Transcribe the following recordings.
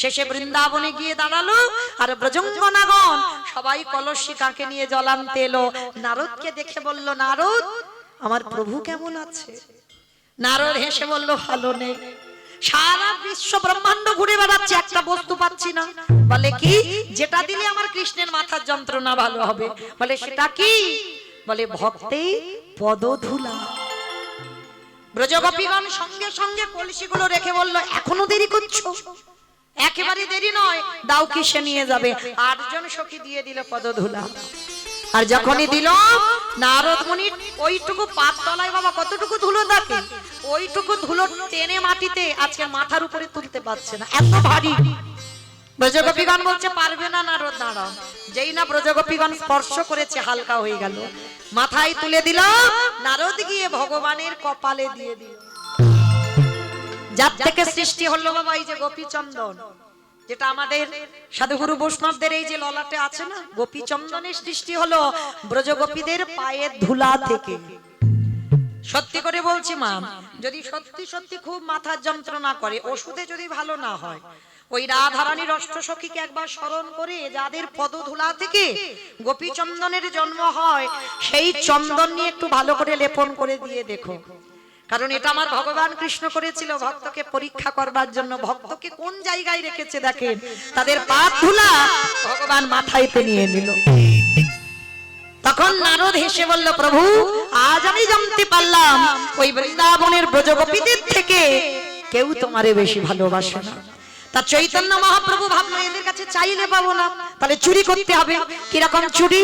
শেষে বৃন্দাবনে গিয়ে দাঁড়ালো আর ব্রজঙ্গনাগণ সবাই কলসি কাঁকে নিয়ে জল আনতে এলো। নারদকে দেখে বলল, নারদ আমার প্রভু কেমন আছে? নারদ হেসে বলল, ভালো নেই, সারা বিশ্ব ব্রহ্মাণ্ড ঘুরে বেড়াচ্ছে, একটা বস্তু পাচ্ছি না। বলে কি? যেটা দিলে আমার কৃষ্ণের মাথার যন্ত্রণা ভালো হবে। বলে সেটা কি? বলে ভক্তে পদধূলা। ব্রজগোপীগণ সঙ্গে সঙ্গে কলসিগুলো রেখে বলল, এখনো দেরি করছো? একেবারে দেরি নয়, দাও কিসে নিয়ে যাবে। 8 জন সখী দিয়ে দিল পদধূলা। আর যখনই দিল, নারদ মুনি ওইটুকু পাততলায় বাবা কতটুকু ধুলো থাকে, ওইটুকু ধুলো টেনে মাটিতে আজকে মাথার উপরে তুলতে পারছে না, এত ভারী। ব্রজগোপীগণ বলছে, পারবে না নারদ, দাঁড়াও। যেই না ব্রজগোপীগণ স্পর্শ করেছে, হালকা হয়ে গেল। মাথায় তুলে দিল, নারদ গিয়ে ভগবানের কপালে দিয়ে দিল। যার থেকে সৃষ্টি হলো বাবা এই যে গোপীচন্দন, যেটা আমাদের সাধুগুরু বৈষ্ণবদের এই যে ললাটে আছে না, গোপীচন্দনের সৃষ্টি হলো ব্রজগোপীদের পায়ের ধুলা থেকে। সত্যি করে বলছি মা, যদি সত্যি সত্যি খুব মাথার যন্ত্রণা করে, ওষুধে যদি ভালো না হয়, ওই রাধারানীর অষ্টসখীকে একবার স্মরণ করে যাদের পদধূলা থেকে গোপীচন্দনের জন্ম হয়, সেই চন্দন নিয়ে একটু ভালো করে লেপন করে দিয়ে দেখো। কারণ এটা আমার ভগবান কৃষ্ণ করেছিল ভক্তকে পরীক্ষা করবার জন্য। ভক্তকে কোন জায়গায় রেখেছে দেখেন, তাদের পা ধুলা ভগবান মাথায় নিয়ে নিল। তখন নারদ হেসে বলল, প্রভু আজ আমি জানতে পারলাম ওই বৃন্দাবনের ব্রজগোপীদের থেকে কেউ তোমারে বেশি ভালোবাসে না। তা চৈতন্য মহাপ্রভু ভাবলো, এদের কাছে চাইলে পাবো না, তাহলে চুরি করতে হবে। কিরকম চুরি?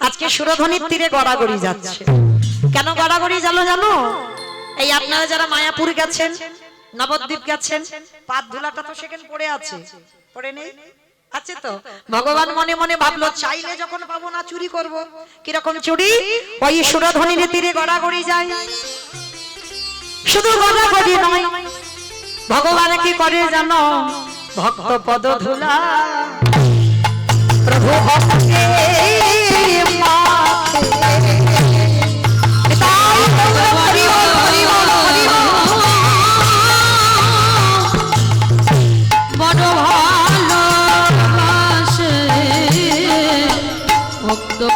আজকে সুরধনির তীরে গড়াগড়ি যাচ্ছে। কেন গড়াগড়ি জানো? এই আপনারা যারা মায়াপুর গেছেন, নবদ্বীপ গেছেন, পাত ধুলাটা তো সেখানে পড়ে আছে, পড়ে নেই? আছে তো। ভগবান মনে মনে ভাবলো, চাইলে যখন পাবো না, চুরি করব। কিরকম চুরি? ওই সুরধনির তীরে গড়াগড়ি যায়। শুধু গড়াগড়ি নয়, ভগবান কি করে জানো? ভক্ত পদধূলা প্রভু ভক্তে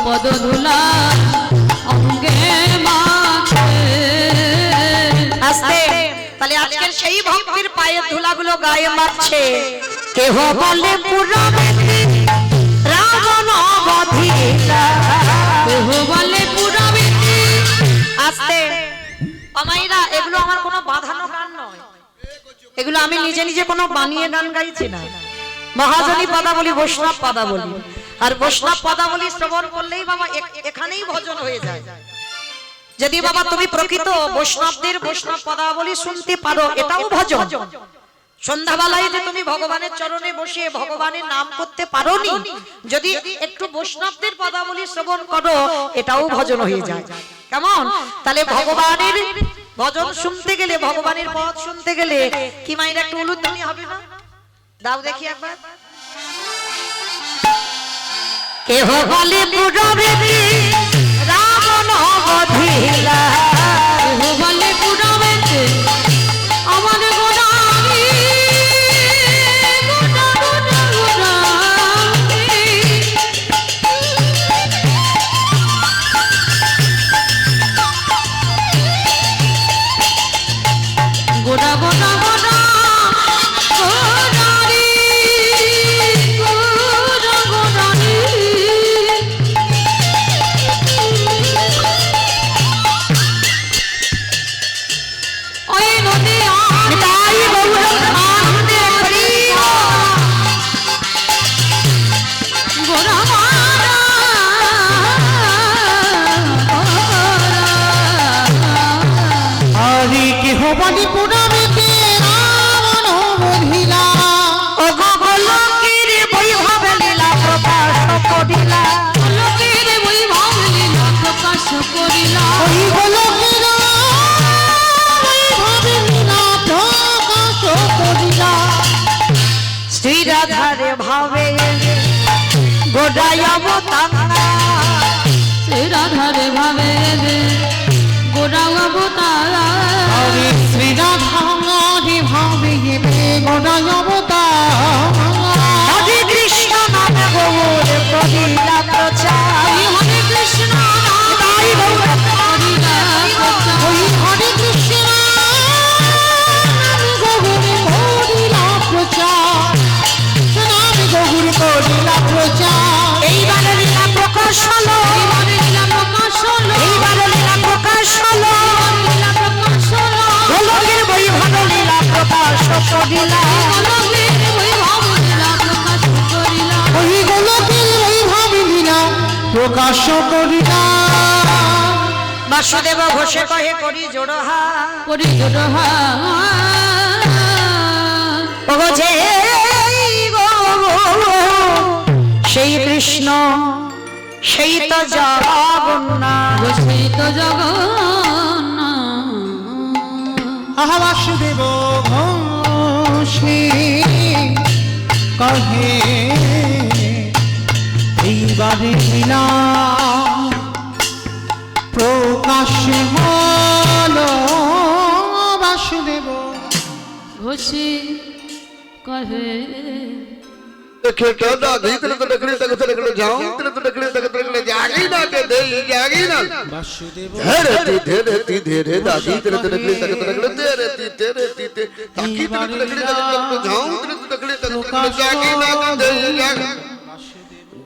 পদধূলা অঙ্গে মাখে। আস্তে। তাহলে আজকের সেই ভক্তের পায়ের ধুলাগুলো গায়ে মাখছে। কেহ বলে পুরাবেতি রাবণ অবধিলা, কেহ বলে পুরাবেতি। আস্তে। আমাইরা এগুলো আমার কোনো বাঁধানো গান নয়, এগুলো আমি নিজে নিজে কোনো বানিয়ে গান গাইছি না। মহাজনী পদাবলী, বৈষ্ণব পদাবলী। আর বৈষ্ণব পদাবলী শ্রবণ করলেই বাবা এখানেই ভজন হয়ে যায়। যদি বাবা তুমি প্রকৃত বৈষ্ণবদের বৈষ্ণব পদাবলী শুনতে পারো, এটাও ভজন। সন্ধ্যাবেলায় যে তুমি ভগবানের চরণে বসে ভগবানের নাম করতে পারোনি, যদি একটু বৈষ্ণবদের পদাবলী শ্রবণ করো, এটাও ভজন হয়ে যায়। কেমন? তাহলে ভগবানের ভজন শুনতে গেলে, ভগবানের পদ শুনতে গেলে কি মায়ের একটু উলুধ্বনি হবে না? দাও দেখি একবার। কেহ বলে পুরাবেতি রাবণ অবধিলা, কেহ বলে পুরাবেতি আমার গোড়ামি, গোড়া গোড়া গোড়া শ্রীরাধারে ভাবে গোড়ায় অবতার, শ্রীরাধারে ভাবে গোড়ায় অবতার, শ্রীরাধারে ভাবে গোড়ায় অবতার। করিলা ওই গোলকের বৈভব লীলা প্রকাশ করিলা বাসুদেব ঘোষে কহে করি জোড়হা করি জোড়হা ওগো যে সেই কৃষ্ণ সেই তো জগন্নাথ সেই তো জগন্নাথ আহা বাসুদেব ঘোষে কহে এইবারে লীলা প্রকাশ হলো বাসুদেব ঘোষে কহে खेटा दादी तेरे तो डकले तक तेरे को जाऊं तेरे तो डकले तक तेरे को जागी ना के दे जागी ना বাসুদেব धीरे दादी तेरे तो डकले तक तेरे को तेरे ताकि तेरे तो डकले तक तेरे को जाऊं तेरे तो डकले तक तेरे को जागी ना के दे जागी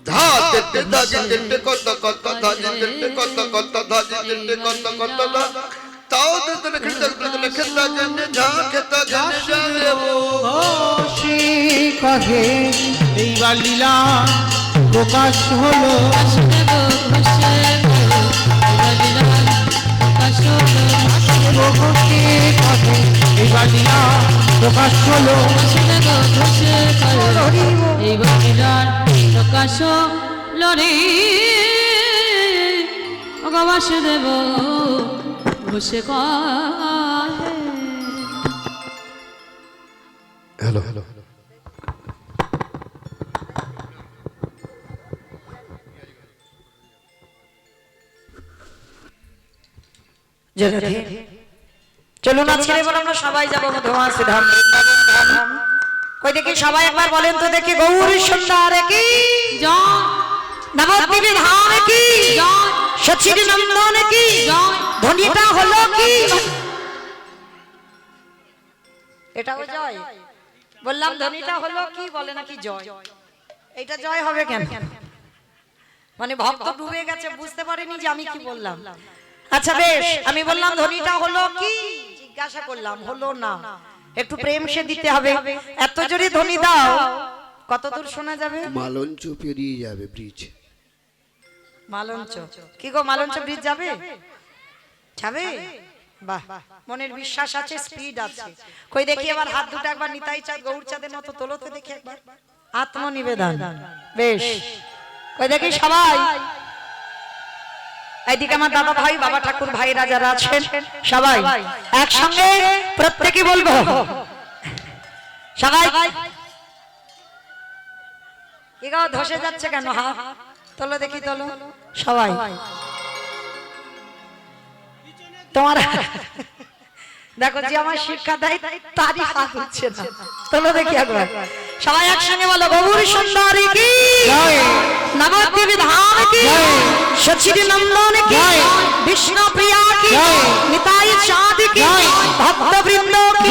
धा तेरे दादी तेरे को धा तेरे को धा तेरे को धा ताऊ तेरे डकले तक तेरे को खेता जने जा खेता जने जागे ঘোষে কহে এইবার লীলা প্রকাশ হলো বাসুদেব ঘোষে প্রকাশ ঘোষে কহে এইবার লীলা প্রকাশ হলো বাসুদেব ঘোষে এই বাণীরার প্রকাশ লড়ে ওগো বাসুদেব ঘোষে কহে हेलो চলুন আজকে এবার আমরা সবাই যাবো মধুমাসি ধাম বৃন্দাবন ধাম কই দেখি সবাই একবার বলেন তো দেখি গৌরী সুন্দর কি জয় নবদ্বীপে ধাম কি জয় সচির নন্দন কি জয় ধ্বনিটা হলো কি এটাও জয় বললাম ধ্বনিটা হলো কি বলে নাকি জয় এটা জয় হবে কেন মানে ভক্ত ডুবে গেছে বুঝতে পারেনি যে আমি কি বললাম আচ্ছা বেশ আমি বললাম ধ্বনিটা হলো কি জিজ্ঞাসা করলাম হলো না একটু প্রেম সে দিতে হবে এত জোরে ধ্বনি দাও কত দূর শোনা যাবে মালঞ্চ পেরিয়ে যাবে ব্রিজ মালঞ্চ কি গো মালঞ্চ ব্রিজ যাবে যাবে বাহ মনের বিশ্বাস আছে স্পিড আছে কই দেখি এবার হাত দুটো একবার নিতাই চাঁদ গৌর চাঁদের মতো তোলো তো দেখি একবার আত্মনিবেদন বেশ কই দেখি সবাই এইদিকে আমার দাদা ভাই বাবা ঠাকুর ভাইরা যারা আছেন সবাই একসঙ্গে প্রত্যেকই বলবো সবাই এগো ধসে যাচ্ছে কেন হা তোলো দেখি তোলো সবাই তোমার দেখো যে আমার শিক্ষা দেয় তারই হাত উঠছে না তোলো দেখি একবার সবাই একসঙ্গে বলো গৌরী সুন্দরী কি নবদ্বীপ ধাম কি সচির নন্দন কি বিষ্ণু প্রিয়া কি নিতাই চাঁদ কি ভক্ত বৃন্দ কি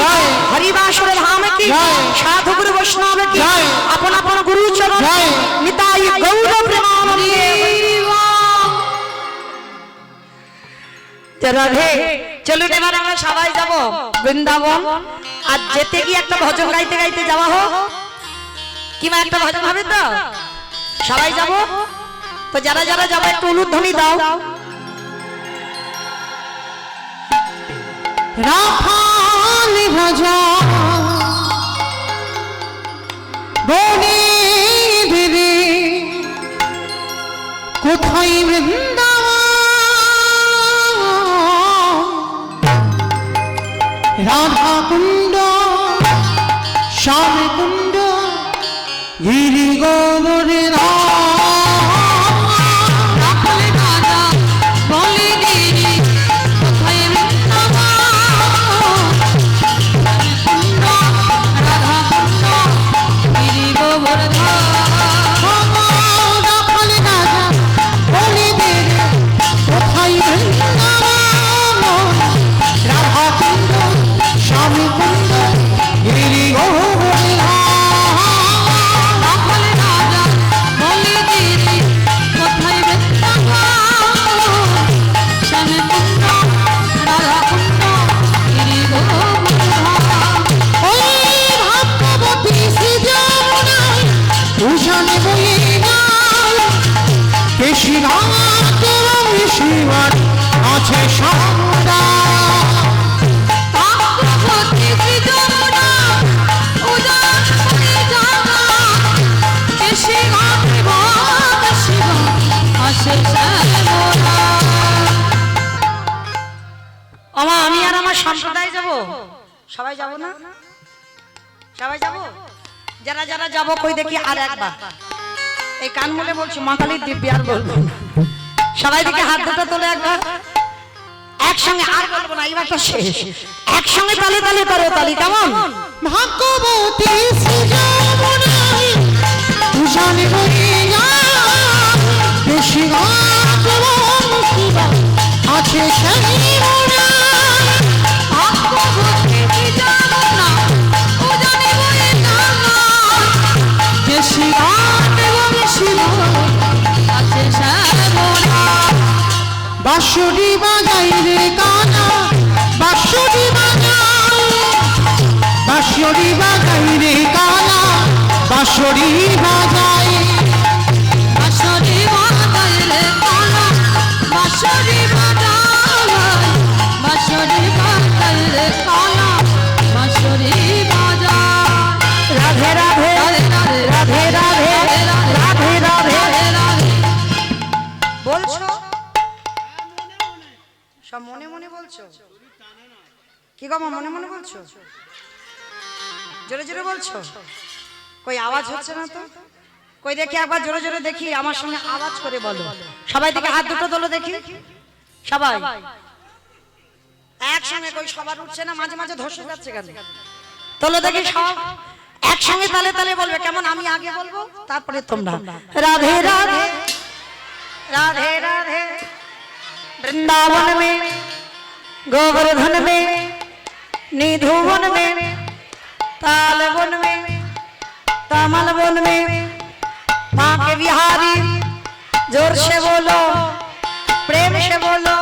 হরিবাসর ধাম কি সাধু গুরু বৈষ্ণব কি আপন আপন গুরু চরণ নিতাই গৌর প্রেমানন্দে রাধে চলুন এবার আমরা সবাই যাব বৃন্দাবন আর যেতে গিয়ে একটা ভজন গাইতে গাইতে যাওয়া হোক কিংবা একটা ভজন হবে তো সবাই যাব তো যারা যারা যাবে একটু উলুধ্বনি দাও রাখালি ভজন বনে দিদি কোথায় বৃন্দাবন রাধা কুণ্ড শ্যাম কুণ্ড গিরি গোবরে রাখালে রাজা বলে গিরি কোথায় বৃন্দাবন কুণ্ড রাধা কুণ্ড গিরি গোবর্ধন রাখালি রাজা বলে দিদি কোথায় বৃন্দাবন রাধা কুণ্ড শ্যাম কুণ্ড গিরি গোবরে রাখালে রাজা আছে সমুদা ভক্তি যমুনা উদাস করে জাগা এসে গাবে ভগ শিব আসে শ্যামলা। আমা আমি আর আমার সম্প্রদায় যাব, সবাই যাব না? সবাই যাব? যারা যারা যাব কই দেখি আর একবার এই কান মুলে বলছি মা কালীর দিব্যি আর বলবো না। সবাই দিকে হাত দুটো তোলে একবার একসঙ্গে, আর বলবো না, এবারটা শেষ। একসঙ্গে তালে তালে করো তালি, কেমন? ভাগ্যবতী শ্রীযমুনাই দুজনে বলিয়া বেশি গাছ এবং শিবা আছে সেই মোড়ায়। ভক্তি যমুনা উদানে বয়ে জাগা এসে গাবে ভগ শিব আসে শ্যামলা। বাঁশুরি বাজাই রে কানা বাঁশুরি বাজাই, বাঁশুরি বাজাই রে কানা বাঁশুরি বাজাই। বাঁশরি বাজায় রে কানা বাঁশরি বাজায়, বাঁশরি বাজায় রে কানা বাঁশরি বাজায়। রাধে রাধে রাধে রাধে রাধে রাধে বলছো, সব মনে মনে বলছো? কি গো মা মনে মনে বলছো? জোরে জোরে বলছো? কই আওয়াজ হচ্ছে না তো? কই দেখি একবার জোরে জোরে দেখি, আমার সঙ্গে আওয়াজ করে বলো। সবাই দিকে হাত দুটো তোলো দেখি, সবাই একসঙ্গে। কই সবার উঠছে না, মাঝে মাঝে ধসে যাচ্ছে কেন? তোলো দেখি সব একসঙ্গে তালে তালে বলবে, কেমন? আমি আগে বলবো তারপরে তোমরা। রাধে রাধে राधे राधे वृंदावन में गोवर्धन में निधुवन में तालवन में तामलवन में माँ के बिहारी। जोर से बोलो, प्रेम से बोलो,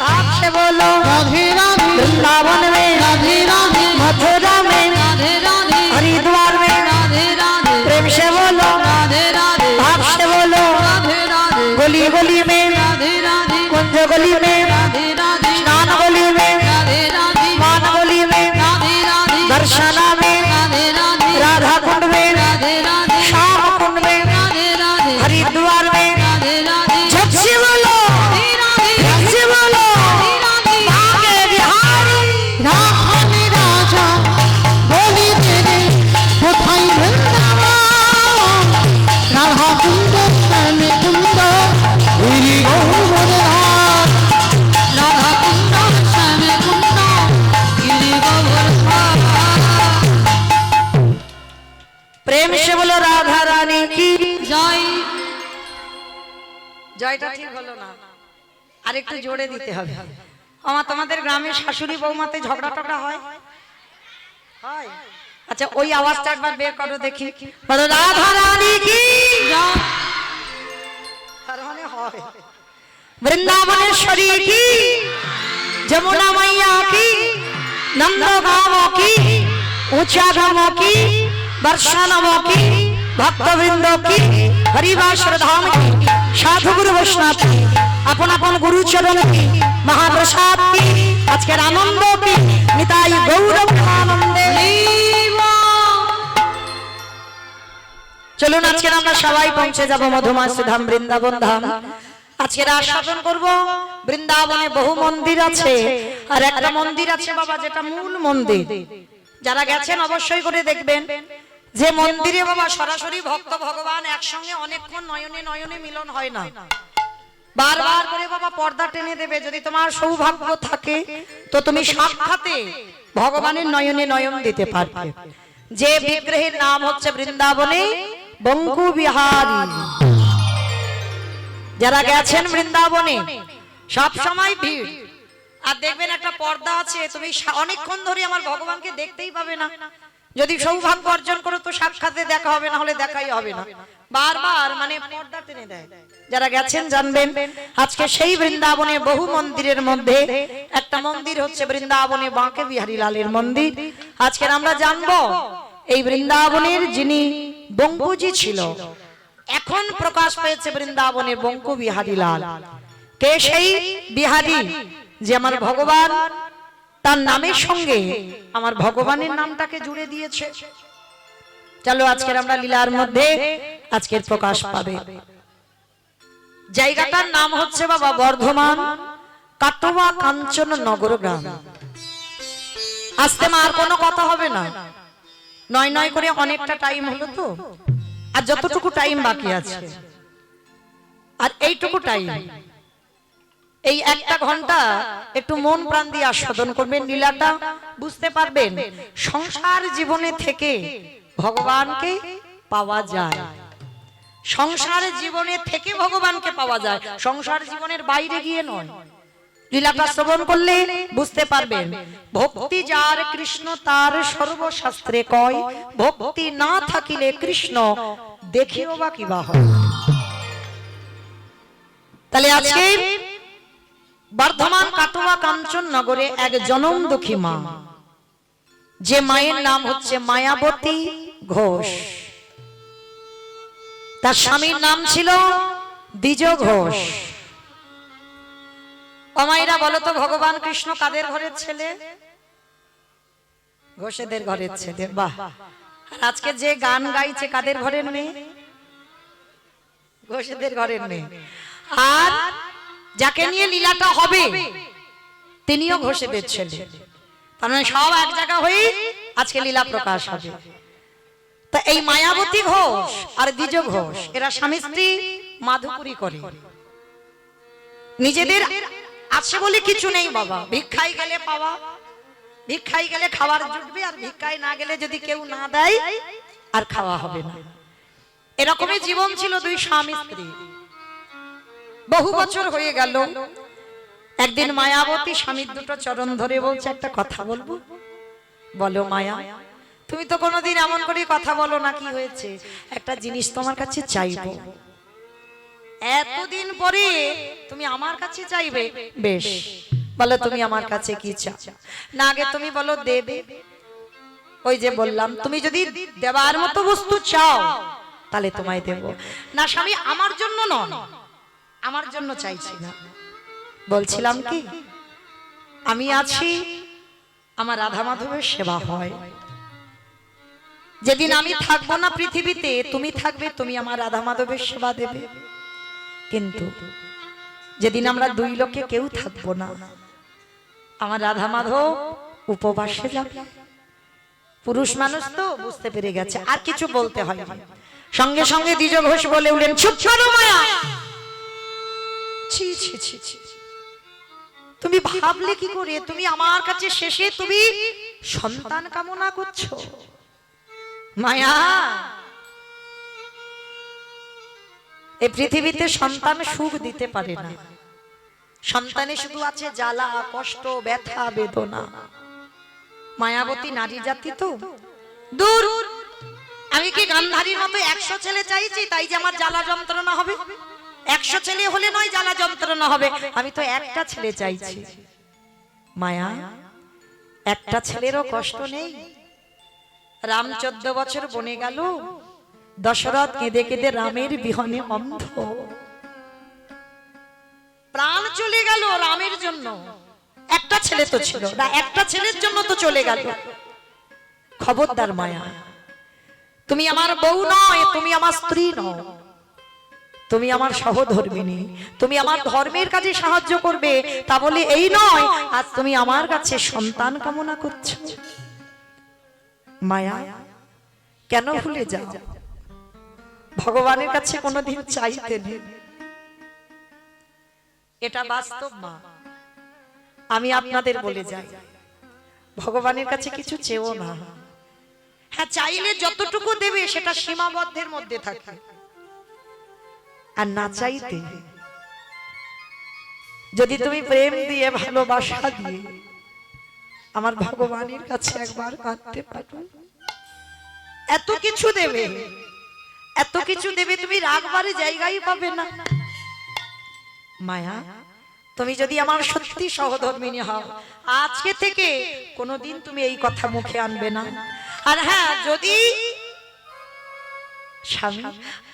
भाव से बोलो। राधे राधे वृंदावन में, राधे राधे मथुरा में, राधे राधे हरिद्वार में, राधे राधे प्रेम से बोलो, राधे राधे भाव से बोलो। राधे राधे गली गली में, राधे राधे कुंज गली में, राधे राधे स्नान गली में, राधे राधे मान गली में, राधे राधे दर्शना में, राधे राधे राधा कुंड में, राधे राधे श्याम कुंड में, राधे राधे हरिद्वार में। राधे राधे जब से बोलो, राधे जब से बोलो, राधे आगे बिहारी। রাখানি রাজা বলি দেবে কোথায় বৃন্দাবন। রাধা কুন্দ শ্যামে কুন্দ হরি গৌরধার। রাধা কুন্দ শ্যামে কুন্দ গিরি গোবর্ধন। प्रेम से बोलो राधा रानी की জয়। জয়টা ঠিক হলো না, আর একটু জোরে দিতে হবে। আমার তোমাদের গ্রামে শাশুড়ি বৌমাতে ঝগড়া টগড়া হয়? হয়? আচ্ছা ওই আওয়াজটা একবার বের করো দেখি, বলো রাধা রানী কি। জয়। তার মানে হয়। वृंदावनेश्वरी की, जमुना मैया की, नंदगांवों की, ऊंचा गांवों की, वर्षानवों की, भक्तवृंदों की, हरिवासर धाम की, साधु गुरु वैष्णव की, अपन अपन गुरु चरण की, महाप्रसाद की, आज के आनंद की, निताई गौरव आनंदे। চলুন আজকে আমরা সবাই পৌঁছে যাব মধুমাছি ধাম, বৃন্দাবন ধাম। আজকে আস্বাদন করব। বৃন্দাবনে বহু মন্দির আছে, আর একটা মন্দির আছে বাবা যেটা মূল মন্দির। যারা গেছেন অবশ্যই করে দেখবেন যে মন্দিরে বাবা সরাসরি ভক্ত ভগবান একসঙ্গে অনেকক্ষণ নয়নে নয়নে মিলন হয় না, বারবার করে বাবা পর্দা টেনে দেবে। যদি তোমার সৌভাগ্য থাকে তো তুমি সাক্ষাতে ভগবানের নয়নে নয়ন দিতে পারবে। যে বিগ্রহের নাম হচ্ছে বৃন্দাবনে বঙ্কু বিহারী। যারা গেছেন বৃন্দাবনে সব সময় ভিড়, আর দেখবেন একটা পর্দা আছে, তুমি অনেকক্ষণ ধরে আমার ভগবানকে দেখতেই পাবে না। যদি সৌভাগ্য অর্জন করো তো সাক্ষাতে দেখা হবে, না হলে দেখাই হবে না। বারবার মানে পর্দা টেনে দেয়। যারা গেছেন জানবেন আজকে সেই বৃন্দাবনে বহু মন্দিরের মধ্যে একটা মন্দির হচ্ছে বৃন্দাবনে বাঁকে বিহারী লালের মন্দির। আজকে আমরা জানবো এই বৃন্দাবনের যিনি বঙ্কুজি ছিল, এখন প্রকাশ পেয়েছে বৃন্দাবনের বঙ্কু বিহারী লাল। কে সেই বিহারী যে আমার ভগবান তার নামের সঙ্গে আমার ভগবানের নামটাকে জুড়ে দিয়েছে। চলো আজকের আমরা লীলার মধ্যে আজকের প্রকাশ পাবে। জায়গাটার নাম হচ্ছে বাবা বর্ধমান কাটোয়া কাঞ্চন নগর গ্রাম। আজকে আর কোনো কথা হবে না, নয় নয় করে অনেকটা টাইম হলো তো, আর যতটুকু টাইম বাকি আছে আর এইটুকু টাইম, এই একটা ঘন্টা একটু মন প্রাণ দিয়ে আস্বাদন করবেন, লীলাটা বুঝতে পারবেন। সংসার জীবনে থেকে ভগবানকে পাওয়া যায়, সংসার জীবনে থেকে ভগবানকে পাওয়া যায়, সংসার জীবনের বাইরে গিয়ে নয়। লীলাটা শ্রবণ করলে বুঝতে পারবেন। ভক্তি যার কৃষ্ণ তার সর্বশাস্ত্রে কয়, ভক্তি না থাকিলে কৃষ্ণ দেখিও বা কিবা হয়। তাহলে আজকে বর্ধমান কাটোয়া কাঞ্চন নগরে এক জনম দুঃখী মা, যে মায়ের নাম হচ্ছে মায়াবতী ঘোষ, তার স্বামীর নাম ছিল দ্বিজ ঘোষ। অমাইরা বলো তো ভগবান কৃষ্ণ কাদের ঘরের ছেলে? ঘোষেদের ঘরের ছেলে। বাহ! আর আজকে যে গান গাইছে কাদের ঘরের মেয়ে? ঘোষেদের ঘরের মেয়ে। আর যাকে নিয়ে লীলাটা হবে তিনিও ঘোষেদের ছেলে। তার মানে সব এক জায়গা হয়ে আজকে লীলা প্রকাশ হবে। তা এই মায়াবতী ঘোষ আর দ্বিজ ঘোষ এরা স্বামী স্ত্রী মাধুপুরি করে। নিজেদের আছে বলে কিছু নেই বাবা, ভিক্ষাই গেলে পাওয়া, ভিক্ষাই গেলে খাবার জুটবে, আর ভিক্ষায় না গেলে যদি কেউ না দেয় আর খাওয়া হবে না। এরকমই জীবন ছিল দুই স্বামী স্ত্রী। বহু বছর হয়ে গেল। একদিন মায়াবতী স্বামীর দুটো চরণ ধরে বলছে, একটা কথা বলবো? বলো মায়া। তুমি তো কোনোদিন এমন করে কথা বলো না, কি হয়েছে? একটা জিনিস তোমার কাছে চাইবো। এতদিন পরে তুমি আমার কাছে চাইবে? বেশ, বলো তুমি আমার কাছে কি চাও? না আগে তুমি বলো দেবে। ওই যে বললাম, তুমি যদি দেবার মতো বস্তু চাও তাহলে তোমায় দেব। না স্বামী, আমার জন্য নয়, আমার জন্য চাইছি না। বলছিলাম কি, আমি আছি, আমার রাধা মাধবের সেবা হয়। যেদিন আমি থাকবো না পৃথিবীতে, তুমি থাকবে, তুমি আমার রাধা মাধবের সেবা দেবে। কিন্তু যেদিন আমরা দুই লোকে কেউ থাকবো না, আমার রাধা মাধব উপবাসে যাবে। পুরুষ মানুষ তো বুঝতে পেরে গেছে, আর কিছু বলতে হয় না। সঙ্গে সঙ্গে দ্বিজ ঘোষ বলে উঠলেন, চুপ করো মায়া। ছি ছি ছি ছি, তুমি ভাবলে কি করে? তুমি আমার কাছে শেষে তুমি সন্তান কামনা করছো? মায়া, এই পৃথিবীতে সন্তান সুখ দিতে পারে না। সন্তানে শুধু আছে জ্বালা, কষ্ট, ব্যথা, বেদনা। মায়াবতী নারী জাতি তো দূর। আমি কি গান্ধারীর মতো 100 ছেলে চাইছি তাই যে আমার জ্বালা যন্ত্রণা হবে? 100 ছেলে হলে নয় জ্বালা যন্ত্রণা হবে, আমি তো একটা ছেলে চাইছি। মায়া, একটা ছেলেরও কষ্ট নেই। রাম 14 বছর বনে গেল, দশরথ কেঁদে কেঁদে রামের বিহনে অন্ধ, প্রাণ চলে গেল রামের জন্য। একটা ছেলে তো ছিল না, একটা ছেলের জন্য তো চলে গেল। খবরদার মায়া, তুমি আমার বউ নয়, তুমি আমার স্ত্রী নও, তুমি আমার সহধর্মিনী। তুমি আমার ধর্মের কাজে সাহায্য করবে তা বলে এই নয় আজ তুমি আমার কাছে সন্তান কামনা করছো। মায়া, কেন ভুলে যাও? ভগবানের কাছে কোনোদিন চাইতে নেই। এটা বাস্তব মা, আমি আপনাদের বলে যাই, ভগবানের কাছে কিছু চেও না। হ্যাঁ, চাইলে যতটুকু দেবে সেটা সীমাবদ্ধের মধ্যে থাকে, আর না চাইতে যদি তুমি প্রেম দিয়ে, ভালোবাসা দিয়ে আমার ভগবানের কাছে একবার কাঁদতে পারো, এত কিছু দেবে, এত কিছু দেবে, তুমি রাগবারে জায়গায় পাবে না। মায়া, তুমি যদি আমার সত্যি সহধর্মিনী হও, আজকে থেকে কোনোদিন তুমি এই কথা মুখে আনবে না। আর হ্যাঁ, যদি স্বামী,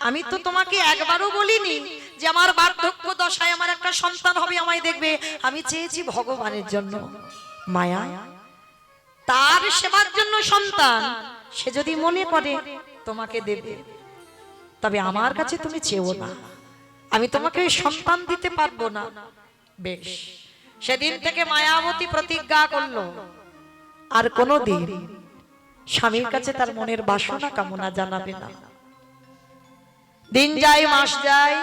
আমি তো তোমাকে একবারও বলিনি যে আমার বার্ধক্য দশায় আমার একটা সন্তান হবে, আমায় দেখবে। আমি চেয়েছি ভগবানের জন্য মায়া, তার সেবার জন্য সন্তান। সে যদি মনে করে তোমাকে দেবে, তবে আমার কাছে তুমি চেও না, আমি তোমাকে ওই সন্তান দিতে পারবো না। বেশ, সেদিন থেকে মায়াবতী প্রতিজ্ঞা করলো আর কোনোদিন স্বামীর কাছে তার মনের বাসনা কামনা জানাবে না। দিন যায়, মাস যায়,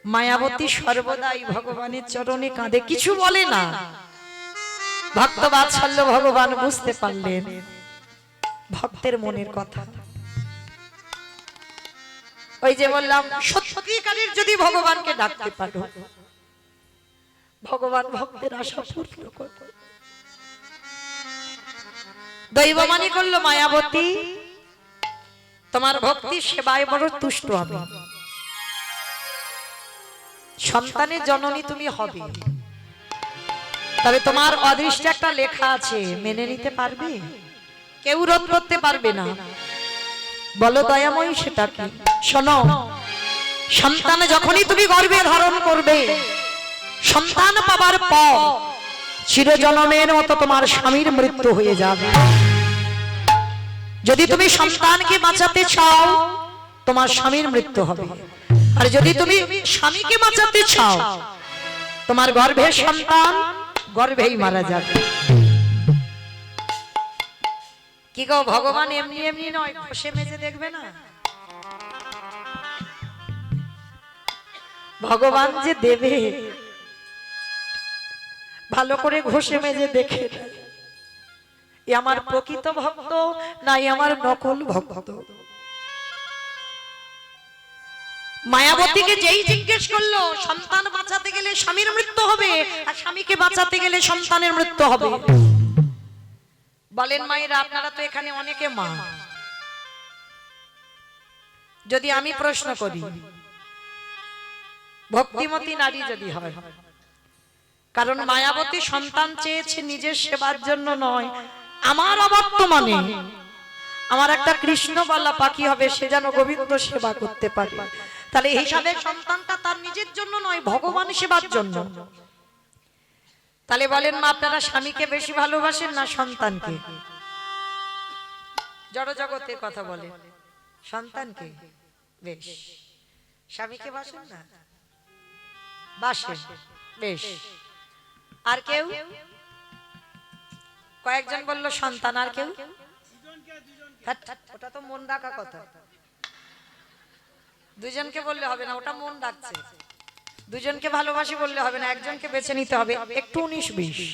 মায়াবতী সর্বদাই ভগবানের চরণে কাঁদে, কিছু বলে না। ভক্ত বাৎসল্য ভগবান বুঝতে পারলেন ভক্তের মনের কথা। ওই যে বললাম, সত্যিকারের যদি ভগবানকে ডাকতে পারো, ভগবান ভক্তের আশা পূর্ণ করবে। দৈবমানি করলো, মায়াবতী তোমার ভক্তি সেবায় বড় তুষ্ট হবে, সন্তানের জননী তুমি হবে, তবে তোমার অদৃষ্টে একটা লেখা আছে, মেনে নিতে পারবে? কেউ রোধ করতে পারবে না। বলো দয়াময়ী, সেটা কি? শোনো, সন্তান যখনই তুমি গর্ভে ধারণ করবে, সন্তান পাবার পর চিরজনমের মতো তোমার স্বামীর মৃত্যু হয়ে যাবে। যদি তুমি সন্তানকে বাঁচাতে চাও, তোমার স্বামীর মৃত্যু হবে। আর যদি তুমি স্বামীকে বাঁচাতে চাও, তোমার গর্ভের সন্তান গর্ভেই মারা যাবে। কি গো, ভগবান এমনি এমনি নয়, ঘষে মেজে দেখবে না। ভগবান যে দেবে, ভালো করে ঘষে মেজে দেখে এ আমার প্রকৃত ভক্ত নাই আমার নকল ভক্ত। মায়াবতীকে যেই জিজ্ঞেস করলো, সন্তান বাঁচাতে গেলে স্বামীর মৃত্যু হবে, আর স্বামীকে বাঁচাতে গেলে সন্তানের মৃত্যু হবে। বলেন মায়েরা, আপনারা তো এখানে অনেকে মা, যদি আমি প্রশ্ন করি, ভক্তিমতী নারী যদি হয়, কারণ মায়াবতী সন্তান চেয়েছে নিজের সেবার জন্য নয়, আমার অবর্তমানে আমার একটা কৃষ্ণবালা পাখি হবে, সে যেন গোবিন্দ সেবা করতে পারে। তাহলে এই হিসাবে সন্তানটা তার নিজের জন্য নয়, ভগবান সেবার জন্য। তাহলে বলেন মা, আপনারা স্বামীকে বেশি ভালোবাসেন না সন্তানকে? জড় জগতের কথা বলেন, সন্তানকে বেশ, স্বামীকে বাসেন না? বাসেন, বেশ। আর কেউ? কয়েকজন বললো সন্তান, আর কেউ? ওটা তো মন রাখা কথা, দুজনকে বললে হবে না, ওটা মন রাখছে। দুজনকে ভালোবাসি বললে হবে না, একজনকে বেছে নিতে হবে। একটু 19-20,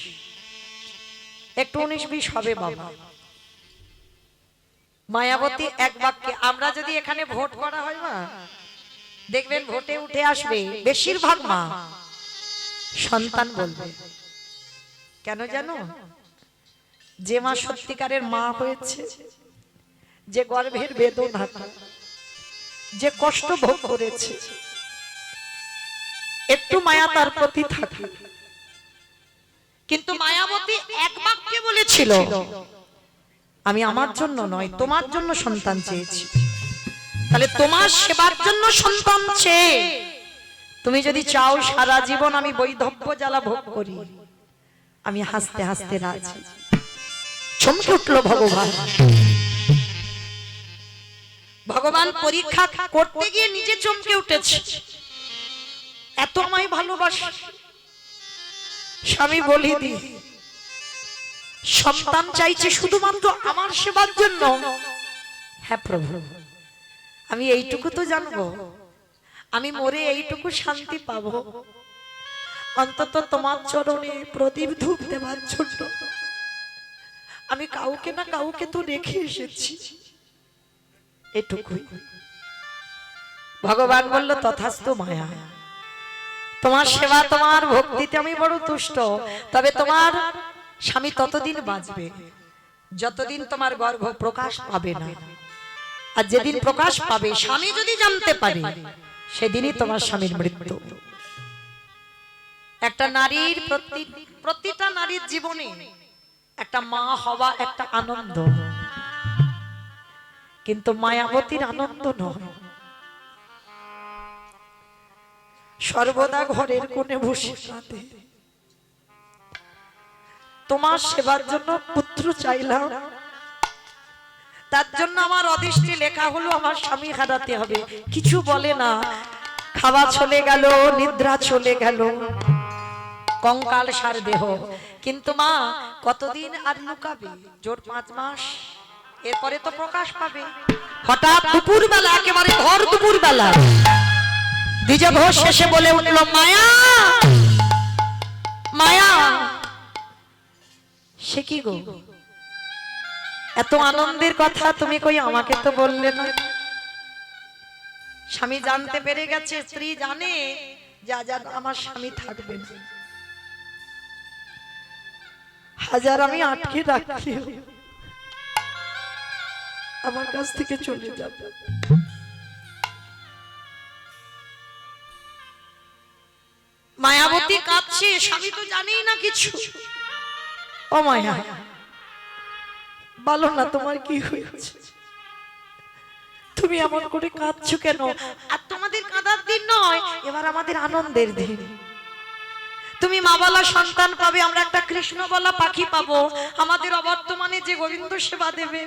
একটু 19-20 হবে বাবা। মায়াবতী এক বাক্যে, আমরা যদি এখানে ভোট করা হয় না, দেখবেন ভোটে উঠে আসবে বেশিরভাগ মা সন্তান বলবে। কেন জানো? যে মা সত্যিকারের মা হয়েছে, যে গর্ভের বেদনা, যে কষ্ট ভোগ করেছে, একটু মায়া তার প্রতি থাকে। কিন্তু মায়াবতী এক বাক্যে বলেছিল, আমি আমার জন্য নয়, তোমার জন্য সন্তান চেয়েছি। তাহলে তোমার সেবার জন্য সন্তান চেয়ে তুমি যদি চাও সারা জীবন আমি বৈধব্য জ্বালা ভোগ করি, আমি হাসতে হাসতে রাজি। চমকে উঠল ভগবান। ভগবান পরীক্ষা করতে গিয়ে নিজে চমকে উঠেছে, এত আমায় ভালোবাসে। স্বামী বলি দি, সন্তান চাইছে শুধুমাত্র আমার সেবার জন্য। হ্যাঁ প্রভু, আমি এইটুকু তো জানবো, আমি মরে এইটুকু শান্তি পাবো, অন্তত তোমার চরণে প্রদীপ ধূপ দেওয়ার জন্য আমি কাউকে না কাউকে তো রেখে এসেছি, এটুকুই। ভগবান বলল, তথাস্তু মায়া, তোমার সেবা তোমার ভক্তিতে আমি বড় তুষ্ট। তবে তোমার স্বামী ততদিন বাঁচবে যতদিন তোমার গর্ভ প্রকাশ পাবে না। আর যেদিন প্রকাশ পাবে, স্বামী যদি জানতে পারে, সেদিনই তোমার স্বামীর মৃত্যু। একটা নারীর প্রতিটা নারীর জীবনে একটা মা হওয়া একটা আনন্দ। কিন্তু মায়াবতীর আনন্দ নয়, সর্বদা ঘরের কোণে বসে কাঁদে। তোমার সেবার জন্য পুত্র চাইলাম, তার জন্য আমার অদৃষ্টে লেখা হলো আমার স্বামী হারাতে হবে। কিছু বলে না, খাওয়া চলে গেল, নিদ্রা চলে গেল, কঙ্কাল সার দেহ। কিন্তু মা কতদিন আর লুকাবে? জোর 5 মাস, এরপরে তো প্রকাশ পাবে। হঠাৎ দুপুর বেলা, একেবারে ভর দুপুর বেলা দ্বিজ ঘোষ শেষে বলে উঠল, মায়া মায়া। সে কি গো, এত আনন্দের কথা তুমি কই আমাকে তো বললে না? স্বামী জানতে পেরে গেছে, স্ত্রী জানে যা যা আমার স্বামী থাকবে না। হাজার আমি আটকে রাখি, আমার কাছ থেকে চলে যাবে। মায়াবতী কাঁদছে, স্বামী তো জানেই না কিছু। ও মায়া, বলো না তোমার কি হয়েছে, তুমি এমন করে কাঁদছো কেন? আর তোমাদের কাঁদার দিন নয়, এবার আমাদের আনন্দের দিন। তুমি মা বলা সন্তান পাবে, আমরা একটা কৃষ্ণ বলা পাখি পাবো, আমাদের অবর্তমানে যে গোবিন্দ সেবা দেবে।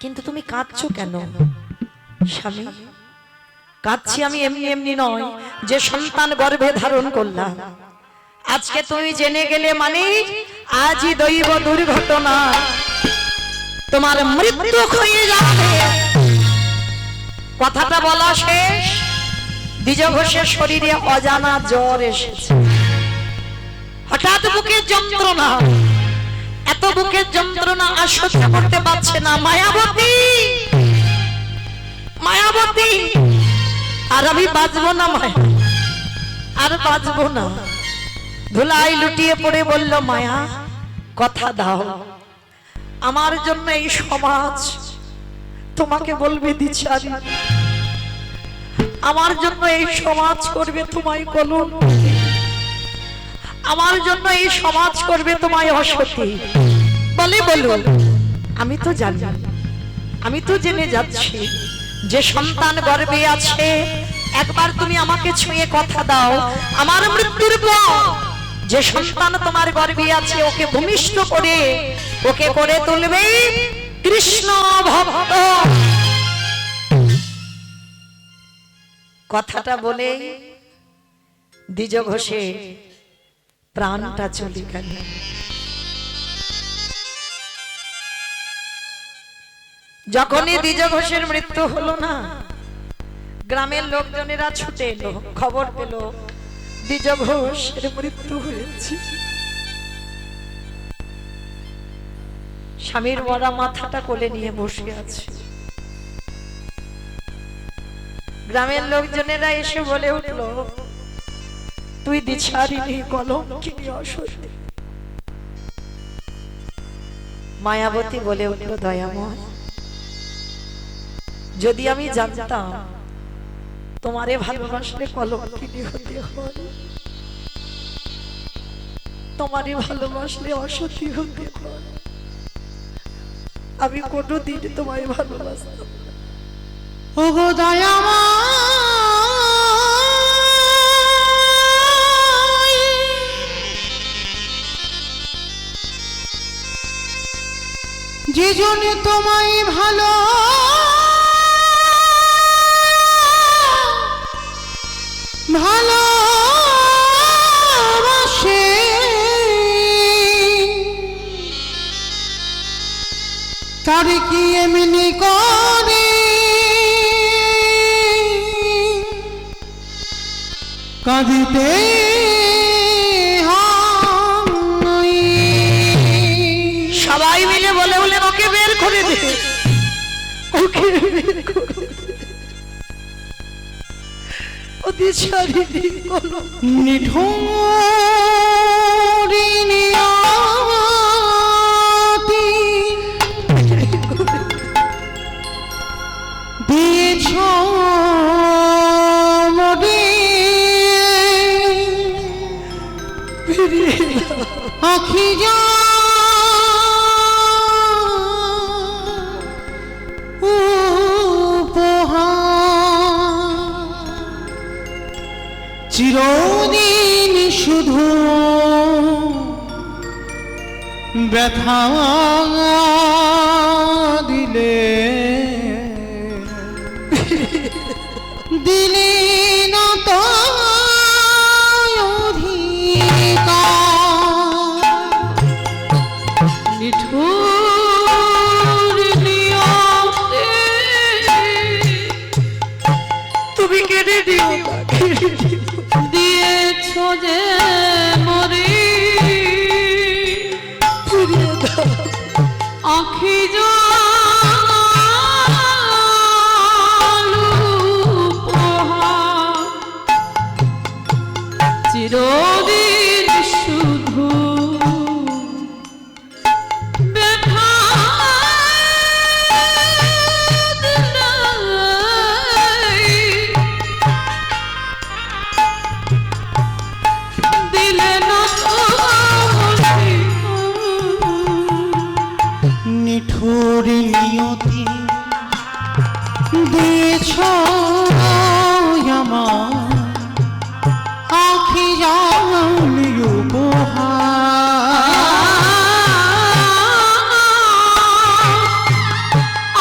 কিন্তু তুমি কাঁদছো কেন? স্বামী, কাঁদছি আমি এমনি এমনি নয়, যে সন্তান গর্ভে ধারণ করলাম, আজকে তুমি জেনে গেলে মানে আজই দৈব দুর্ঘটনা, তোমার মৃত্যু হয়ে যাবে। কথাটা বলা শেষ, দ্বিজ ঘোষের শরীরে অজানা জ্বর এসেছে। হঠাৎ বুকের যন্ত্রণা, এত বুকের যন্ত্রণা আর সহ্য করতে পারছে না। মায়াবতী, মায়াবতী, আর আমি বাঁচবো না মায়া, আর বাঁচবো না। ধুলাই লুটিয়ে পড়ে বলল, মায়া কথা দাও, আমার জন্য এই সমাজ তোমাকে বলবে দ্বিচারী, আমার জন্য এই সমাজ করবে তোমায় কলঙ্কিনী, আমার জন্য এই সমাজ করবে তোমায় অসতী। বলে বলুন, আমি তো জানি, আমি তো জেনে যাচ্ছি যে সন্তান গর্ভে আছে। একবার তুমি আমাকে ছুঁয়ে কথা দাও, আমার মৃত্যুর পর যে সন্তান তোমার গর্ভে আছে ওকে ভূমিষ্ঠ করে ওকে করে তুলবে কৃষ্ণ ভক্ত। কথাটা বলে দ্বিজ ঘোষে প্রাণটা চলে গেল। যখনই দ্বিজ ঘোষের মৃত্যু হলো না, গ্রামের লোকজনেরা ছুটে এলো, খবর পেল দ্বিজ ঘোষের মৃত্যু হয়েছে। স্বামীর মরা মাথাটা কোলে নিয়ে বসে আছে। গ্রামের লোকজনেরা এসে বলে উঠল, তুই দ্বিচারিণী, কলঙ্কিনী, অসতী। মায়াবতী বলে উঠল, দয়াময়, যদি আমি জানতাম তোমারে ভালোবাসলে কলঙ্কিনী হতে হয়, তোমারে ভালোবাসলে অসতী হতে হয়, আমি কোনোদিন তোমায় ভালোবাসতাম। ওগো দয়াময়, যে জনে তোমায় ভালো ভালোবাসে, তার কি এমনি করে কাঁদিতে হয়? সবাই মিলে বলে বলে ওকে বের করে দে, ওকে বের করে দে। ও দ্বিচারিণী কলঙ্কিনী, নিঠুরিণী আতি দিয়েছ মোরে, আখি যা চিরদিন শুধু ব্যথা দিলে দিলে না তো নিঠুর নিয়তে তুমি কেড়ে দিও না, কেড়ে দিও। দিয়েছ যে মরে ফিরিয়ে দাও। আখি জল উপহার চিরদিন শুধু ব্যথা দিলে না তো নিঠুর নিয়তি দিয়েছ আমার আখি জল উপহার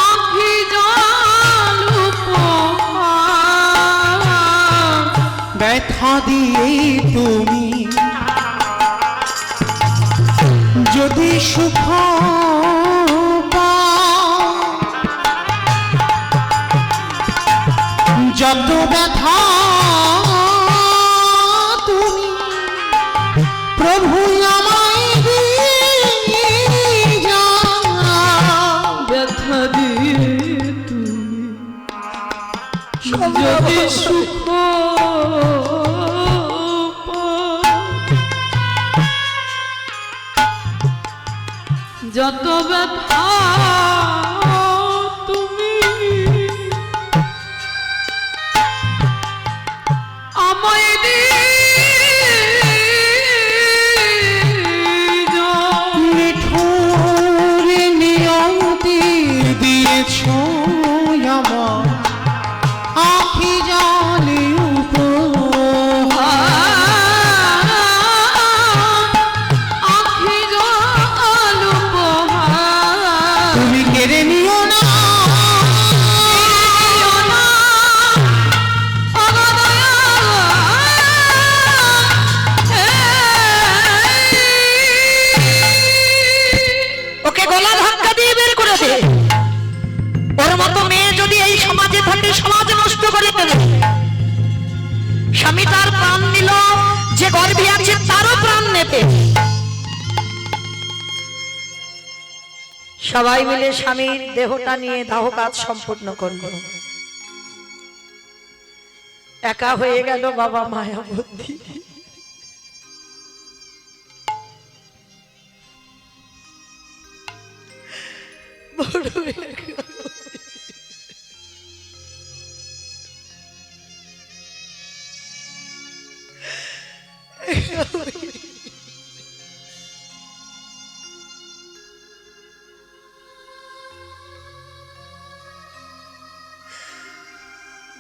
আখি জল উপহার ব্যথা দিয়ে তুমি যদি সুখ পাও, যত ব্যথা তুমি প্রভু আমায় দিয়ে যাও। ব্যথা দিয়ে তুমি যদি সুখ পাও, যত ব্যথা তুমি আমায় দিয়ে যাও। নিঠুর নিয়তি দিয়েছ আমার আখি জলে উপহার আখি জল উপহার তুমি কেড়ে নিও না ওকে গলা ধাক্কা দিয়ে বের করে দে। ওর মতো মেয়ে যদি এই সমাজে থাকে, সমাজ নষ্ট করে দেবে। স্বামী তার প্রাণ নিল, যে গর্ভে আছে তারও প্রাণ নেবে। সবাই মিলে স্বামীর দেহটা নিয়ে দাহ কাজ সম্পূর্ণ করল। একা হয়ে গেল বাবা মায়াবতী। বড় হয়ে গেল।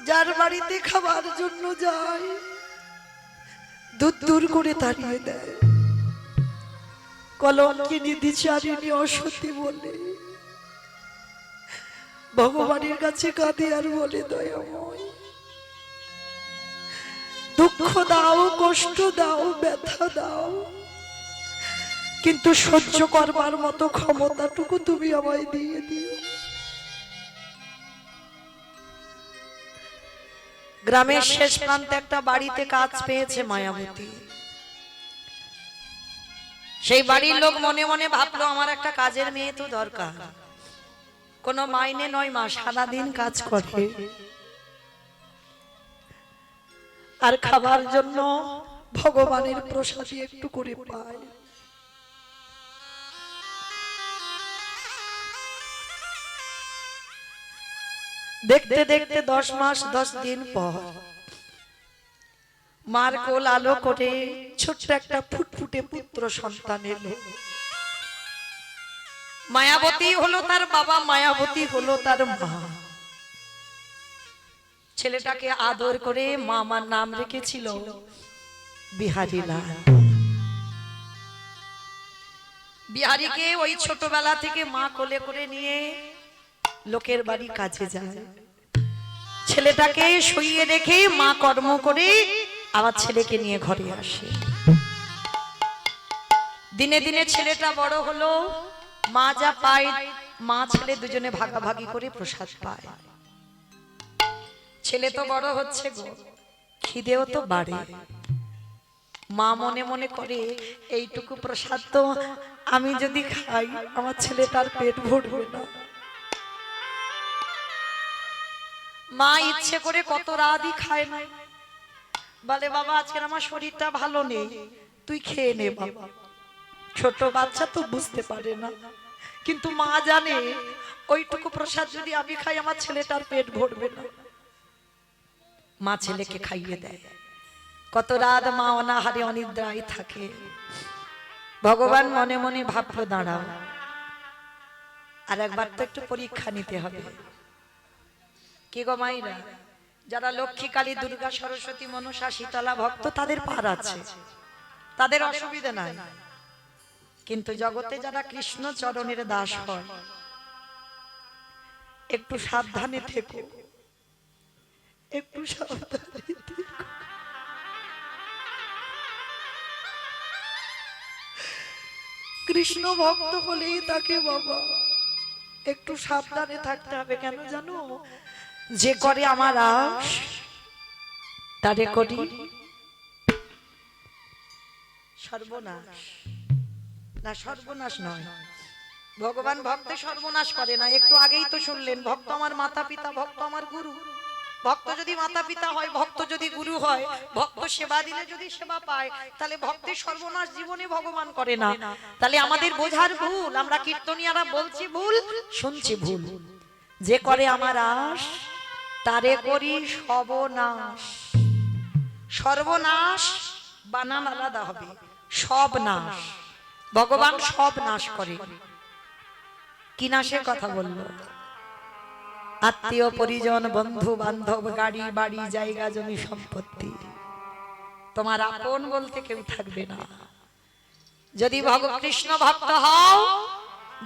যার বাড়িতে খাবার জন্য যায়, দূর দূর করে তাড়িয়ে দেয়। কলঙ্কিনী দ্বিচারিণী অসতী বলে ভগবানের কাছে কাঁদে আর বলে, দয়াময় দুঃখ দাও, কষ্ট দাও, ব্যথা দাও, কিন্তু সহ্য করবার মতো ক্ষমতাটুকু তুমি আমায় দিয়ে দিও। গ্রামের শেষ প্রান্তে একটা বাড়িতে কাজ পেয়েছে মায়াবতী। সেই বাড়ির লোক মনে মনে ভাবলো, আমার একটা কাজের মেয়ে তো দরকার। কোনো মাইনে নয়, মা সারাদিন কাজ করে আর খাবার জন্য ভগবানের প্রসাদী একটু করে পায়। দেখতে দেখতে 10 মাস 10 দিন পর মার কোল আলো করে ছোট্ট একটা ফুটফুটে পুত্র সন্তান এলো। মায়াবতী হলো তার বাবা, মায়াবতী হলো তার মা। ছেলেটাকে আদর করে মা আমার নাম রেখেছিল বিহারীলাল। বিহারীকে ওই ছোটবেলা থেকে মা কোলে করে নিয়ে লোকের বাড়ি কাজে যায়। ছেলেটাকে শুইয়ে রেখে মা কর্ম করে আবার ছেলেকে নিয়ে ঘরে আসে। দিনে দিনে ছেলেটা বড় হলো, মা যা পায় মা ছেলে দুজনে ভাগাভাগি করে প্রসাদ পায়। ছেলে তো বড় হচ্ছে গো, খিদেও তো বাড়ে। মা মনে মনে করে এইটুকু প্রসাদ তো আমি যদি খাই আমার ছেলেটার পেট ভরবে না। মা ইচ্ছে করে কত রাতই খায় না, বলে বাবা আজকে আমার শরীরটা ভালো নেই, তুই খেয়ে নে বাবা। ছোট বাচ্চা তো বুঝতে পারে না, কিন্তু মা জানে ওইটুকু প্রসাদ যদি আমি খাই আমার ছেলেটার পেট ভরবে না। মা ছেলেকে খাইয়ে দেয়। কত রাত মা অনাহারে অনিদ্রায় থাকে। ভগবান মনে মনে ভাবলো দাঁড়াও, আর একবার তো একটু পরীক্ষা নিতে হবে। কি গো মাইরা, যারা লক্ষ্মী, কালী, দুর্গা, সরস্বতী, মনসা, শীতলা ভক্ত তাদের পার আছে, তাদের অসুবিধা নাই। কিন্তু জগতে যারা কৃষ্ণ চরণের দাস হয় একটু সাবধানে থেকো, একটু সাবধানে থেকো। কৃষ্ণ ভক্ত হলেই তাকে বাবা একটু সাবধানে থাকতে হবে। কেন জানো? যে করে আমার আশ তারে করি সর্বনাশ। না, সর্বনাশ নয়, ভগবান ভক্তে সর্বনাশ করে না। একটু আগেই তো শুনলেন, ভক্ত আমার মাতা পিতা, ভক্ত আমার গুরু। ভক্ত যদি মাতা পিতা হয়, ভক্ত যদি গুরু হয়, ভক্ত সেবা দিলে যদি সেবা পায়, তাহলে ভক্তের সর্বনাশ জীবনে ভগবান করে না। তাহলে আমাদের বোঝার ভুল, আমরা কীর্তনিয়ারা বলছি ভুল, শুনছি ভুল। যে করে আমার আশ তারে করি সর্বনাশ। সর্বনাশ বানান আলাদা হবে, সব নাশ। ভগবান সব নাশ করে। কি নাশের কথা বললো? আত্মীয় পরিজন, বন্ধু বান্ধব, গাড়ি বাড়ি, জায়গা জমি সম্পত্তি, তোমার আপন বলতে কেউ থাকবে না। যদি কৃষ্ণ ভক্ত হও,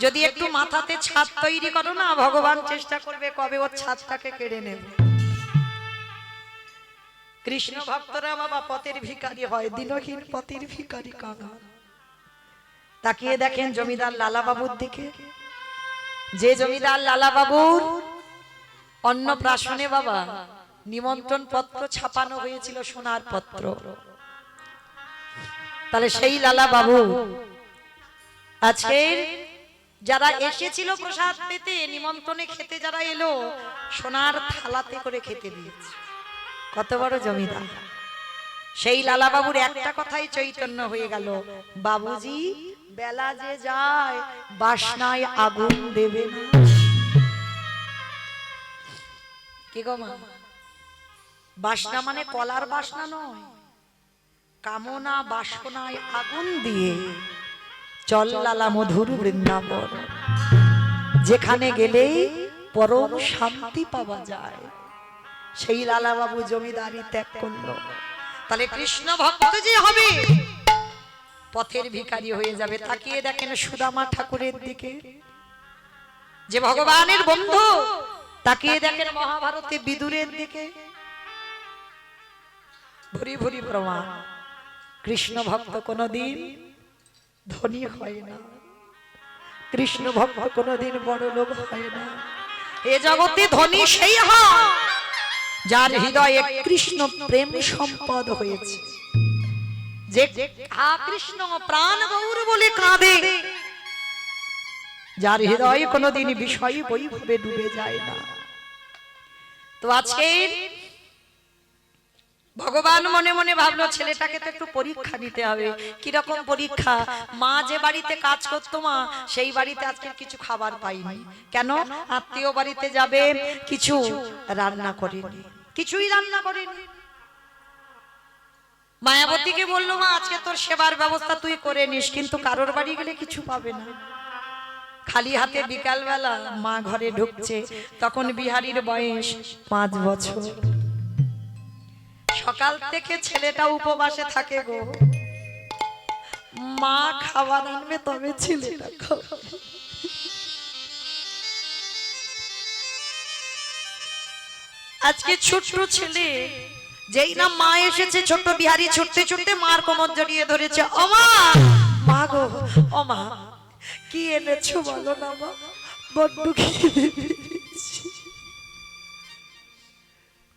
যদি একটু মাথাতে ছাদ তৈরি করো না, ভগবান চেষ্টা করবে কবে ওর ছাদটাকে কেড়ে নেবে। কৃষ্ণ ভক্তরা বাবা পথের ভিখারি হয়, দিনহীন পথের ভিখারি কাঙাল। তাকিয়ে দেখেন জমিদার লালা বাবুর দিকে। যে জমিদার লালা বাবুর অন্নপ্রাশনে বাবা নিমন্ত্রণ পত্র ছাপানো হয়েছিল, সোনার পত্র। তাহলে সেই লালা বাবু আজকে যারা এসেছিল প্রসাদ পেতে, নিমন্ত্রণে খেতে যারা এলো, সোনার থালাতে করে খেতে দিয়েছে। কত বড় জমিদার! সেই লালা বাবুর একটা কথাই চৈতন্য হয়ে গেল, বাবুজি বেলা যে যায় বাসনায় আগুন দেবে না। কি গো মা, বাসনা মানে কলার বাসনা নয়, কামনা বাসনায় আগুন দিয়ে চল লালা মধুর বৃন্দাবন, যেখানে গেলেই পরম শান্তি পাওয়া যায়। সেই লালা বাবু জমিদারি ত্যাগ করলো। তাহলে কৃষ্ণ ভক্ত যে হবে পথের ভিখারি হয়ে যাবে। তাকিয়ে দেখেন সুদামা ঠাকুরের দিকে, যে ভগবানের বন্ধু। তাকিয়ে দেখেন মহাভারতে বিদুরের দিকে। ভুরি ভুরি প্রমাণ, কৃষ্ণ ভক্ত কোনদিন ধনী হয় না, কৃষ্ণ ভক্ত কোনদিন বড় লোক হয় না। এ জগতে ধনী সেই হয় যার হৃদয়ে কৃষ্ণ প্রেম সম্পদ হয়েছে। যে কৃষ্ণ প্রাণ গৌর বলে কাঁদে, যার হৃদয়ে কোনদিন বিষয় বৈভবে ডুবে যায় না। তো আজকে ভগবান মনে মনে ভাবলো ছেলেটাকে তো একটু পরীক্ষা নিতে হবে। কিরকম পরীক্ষা? মা যে বাড়িতে কাজ করতো মা, সেই বাড়িতে আজকে কিছু খাবার পাইনি। কেন? আত্মীয় বাড়িতে যাবে, কিছু রান্না করেনি, কিছুই রান্না করেনি। মায়াবতীকে বললো মা আজকে তোর সেবার ব্যবস্থা তুই করে নিস, কিন্তু কারোর বাড়ি গেলে কিছু পাবে না। খালি হাতে বিকালবেলা মা ঘরে ঢুকছে, তখন বিহারীর বয়স 5 বছর। সকাল থেকে ছেলেটা উপবাসে থাকে গো, মা খাবার আনবে তবে ছেলেটা খাবে। আজকে ছোট্ট ছেলে যেই না মা এসেছে, ছোট্ট বিহারি ছুটতে ছুটতে মার কোমর জড়িয়ে ধরেছে। ও মা, মা গো, ও মা কি এনেছো বলো না মা, বড্ড খিদে পেয়েছে।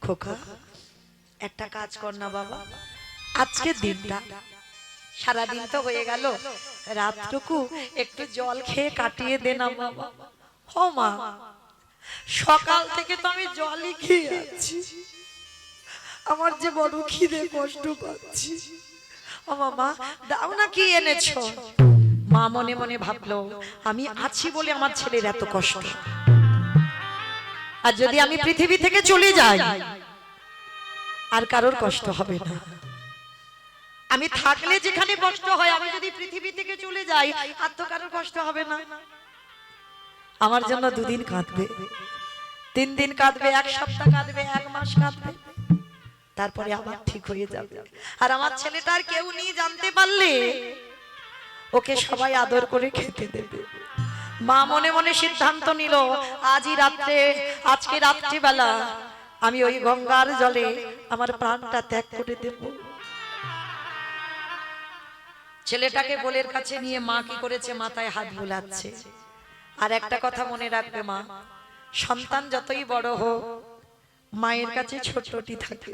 খোকা একটা কাজ কর না বাবা, আজকে দিনটা সারাদিন তো হয়ে গেল, রাতটুকু একটু জল খেয়ে কাটিয়ে দে না বাবা। ও মা, সকাল থেকে তো আমি জলই খেয়ে আছি, আমার যে বড় খিদে, কষ্ট পাচ্ছি। ও মামা দাও না, কি এনেছো? মা মনে মনে ভাবলো, আমি আছি বলে আমার ছেলের এত কষ্ট, আর যদি আমি পৃথিবী থেকে চলে যাই আর কারোর কষ্ট হবে না। আমি থাকলে যেখানে কষ্ট হয়, আমি যদি পৃথিবী থেকে চলে যাই আর তো কারোর কষ্ট হবে না। আমার জন্য 2 দিন কাঁদবে, 3 দিন কাঁদবে, 1 সপ্তাহ কাঁদবে, 1 মাস কাঁদবে, তারপরে আবার ঠিক হয়ে যাবে। আর আমার ছেলেটার কেউ নেই জানতে পারলে ওকে সবাই আদর করে খেতে দেবে। মা মনে মনে সিদ্ধান্ত নিল, আজকে রাত্রিবেলা আমি ওই গঙ্গার জলে আমার প্রাণটা ত্যাগ করে দেব। ছেলেটাকে কোলের কাছে নিয়ে মা কি করেছে, মাথায় হাত বুলাচ্ছে। আর একটা কথা মনে রাখবে মা, সন্তান যতই বড় হোক মায়ের কাছে ছোটটি থাকে,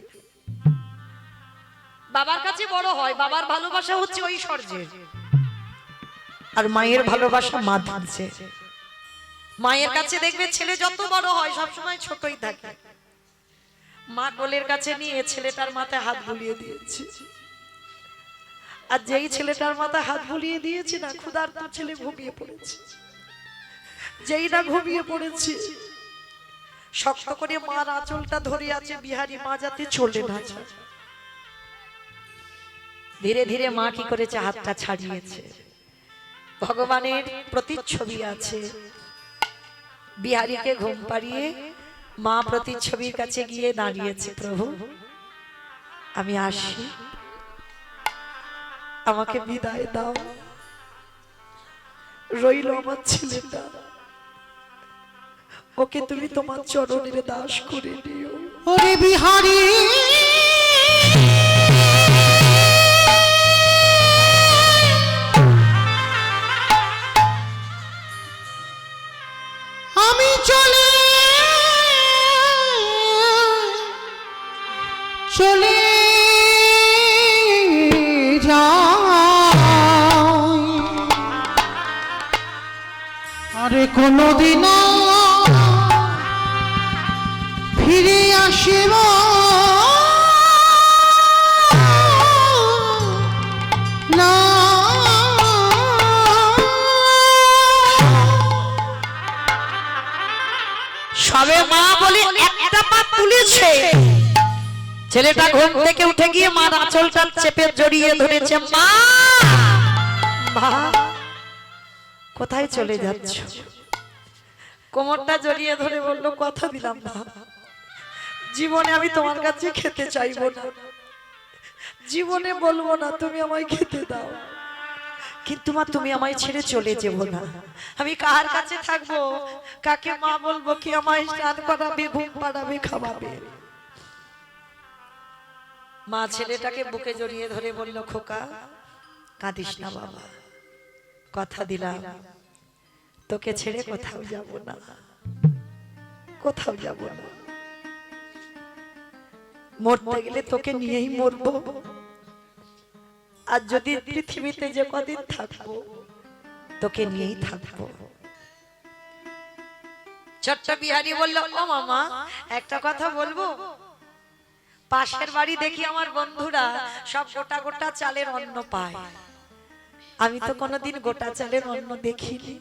বাবার কাছে বড় হয়। বাবার ভালোবাসা হচ্ছে ঐশ্বর্যের, আর মায়ের ভালোবাসা মাধুর্যে। মায়ের কাছে দেখবে ছেলে যত বড় হয় সবসময় ছোটই থাকে। মা কোলের কাছে নিয়ে ছেলেটার মাথায় হাত বুলিয়ে দিয়েছে, আর যেই ছেলেটার মাথায় হাত বুলিয়ে দিয়েছে না, ক্ষুধার্ত ছেলে ঘুমিয়ে পড়েছে। যেই না ঘুমিয়ে পড়েছে, শক্ত করে মার আঁচলটা ধরে আছে বিহারি, মা যাতে চলে না যায়। ধীরে ধীরে মা কি করেছে, হাতটা ছাড়িয়েছে। ভগবানের প্রতিচ্ছবি আছে, বিহারীকে ঘুম পাড়িয়ে মা প্রতিচ্ছবির কাছে গিয়ে দাঁড়িয়েছে, প্রভু আমি আসি, আমাকে বিদায় দাও, রইল আমার ছেলেটা, ওকে তুমি তোমার চরণের দাস করে দিও। ওরে বিহারি আমি চলে যাই, আরে কোনদিন ফিরে আসিব না। সবে মা বলে একটা পা তুলেছে, ছেলেটা ঘুম থেকে উঠে গিয়ে মার আঁচলটা চেপে জড়িয়ে ধরেছে। মা, মা কোথায় চলে যাচ্ছ? কোমরটা জড়িয়ে ধরে বলল, কথা দিলাম না, জীবনে আমি তোমার কাছে খেতে চাইবো না, জীবনে বলবো না তুমি আমায় খেতে দাও, কিন্তু মা তুমি আমায় ছেড়ে চলে যেও না। আমি কার কাছে থাকবো, কাকে মা বলবো, কি আমায় স্নান করাবে, ঘুম পাড়াবে, খাওয়াবে? মা ছেলেটাকে বুকে জড়িয়ে ধরে বলল, খোকা কাঁদিস না বাবা, কথা দিলাম তোকে ছেড়ে কোথাও যাব না, কোথাও যাব না, মরতে গেলে তোকে নিয়েই মরবো, আর যদি পৃথিবীতে যে কদিন থাকবো তোকে নিয়েই থাকবো। ছোট্ট বিহারি বলল, ও মামা একটা কথা বলবো, পাশের বাড়ি দেখি আমার বন্ধুরা সব গোটা গোটা চালের অন্ন পায়, আমি তো কোনোদিন গোটা চালের অন্ন দেখিনি।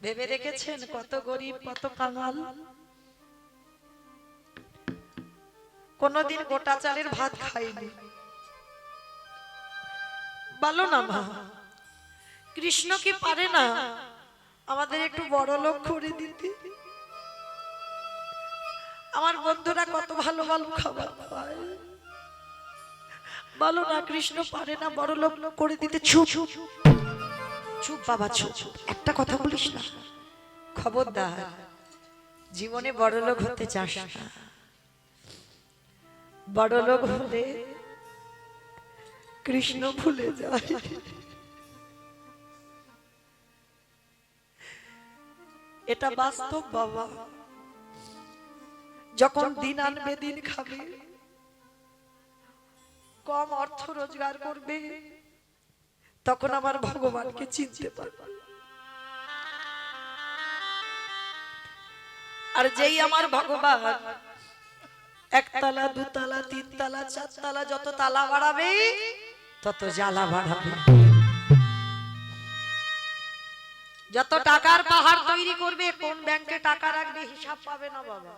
ভেবে দেখেছেন কত গরিব, কত কাঙাল, কোনোদিন গোটা চালের ভাত খাইনি। বলো না মা, কৃষ্ণ কি পারে না আমাদের একটু বড় লোক করে দিতে? আমার বন্ধুরা কত ভালো ভালো খাবার খায়, বলো না কৃষ্ণ পারে না বড় লোক করে দিতে? চুপ চুপ বাবা চুপ, একটা কথা বলিস না, খবরদার জীবনে বড় লোক হতে চাস না। বড় লোক হলে কৃষ্ণ ভুলে যায়। এটা বাস্তব বাবা। যখন দিন আনবে দিন খাবে, কম অর্থ রোজগার করবে, তখন আমার ভগবানকে চিনতে পারবে। আর যেই আমার ভগবান একতলা দুতলা তিনতলা চারতলা যত তালা বাড়াবে তত জ্বালা বাড়াবে। যত টাকার পাহাড় তৈরি করবে, কোন ব্যাংকে টাকা রাখবে হিসাব পাবে না বাবা।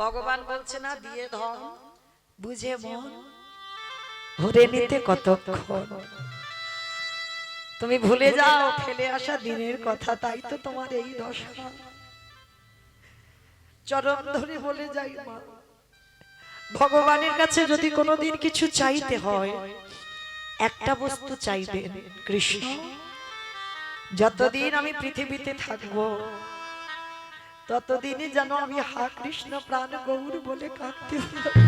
ভগবান বলছে না, দিয়ে ধন বুঝে মন ভরে নিতে কতক্ষণ। তুমি ভুলে যাও ফেলে আসা দিনের কথা, তাই তো তোমার এই দশা। চরণ ধরে বলে যাই মা, ভগবানের কাছে যদি কোনোদিন কিছু চাইতে হয়, একটা বস্তু চাইবেন, কৃষ্ণ যতদিন আমি পৃথিবীতে থাকবো ততদিনই যেন আমি হা কৃষ্ণ প্রাণ গৌর বলে কাঁদতে পারি,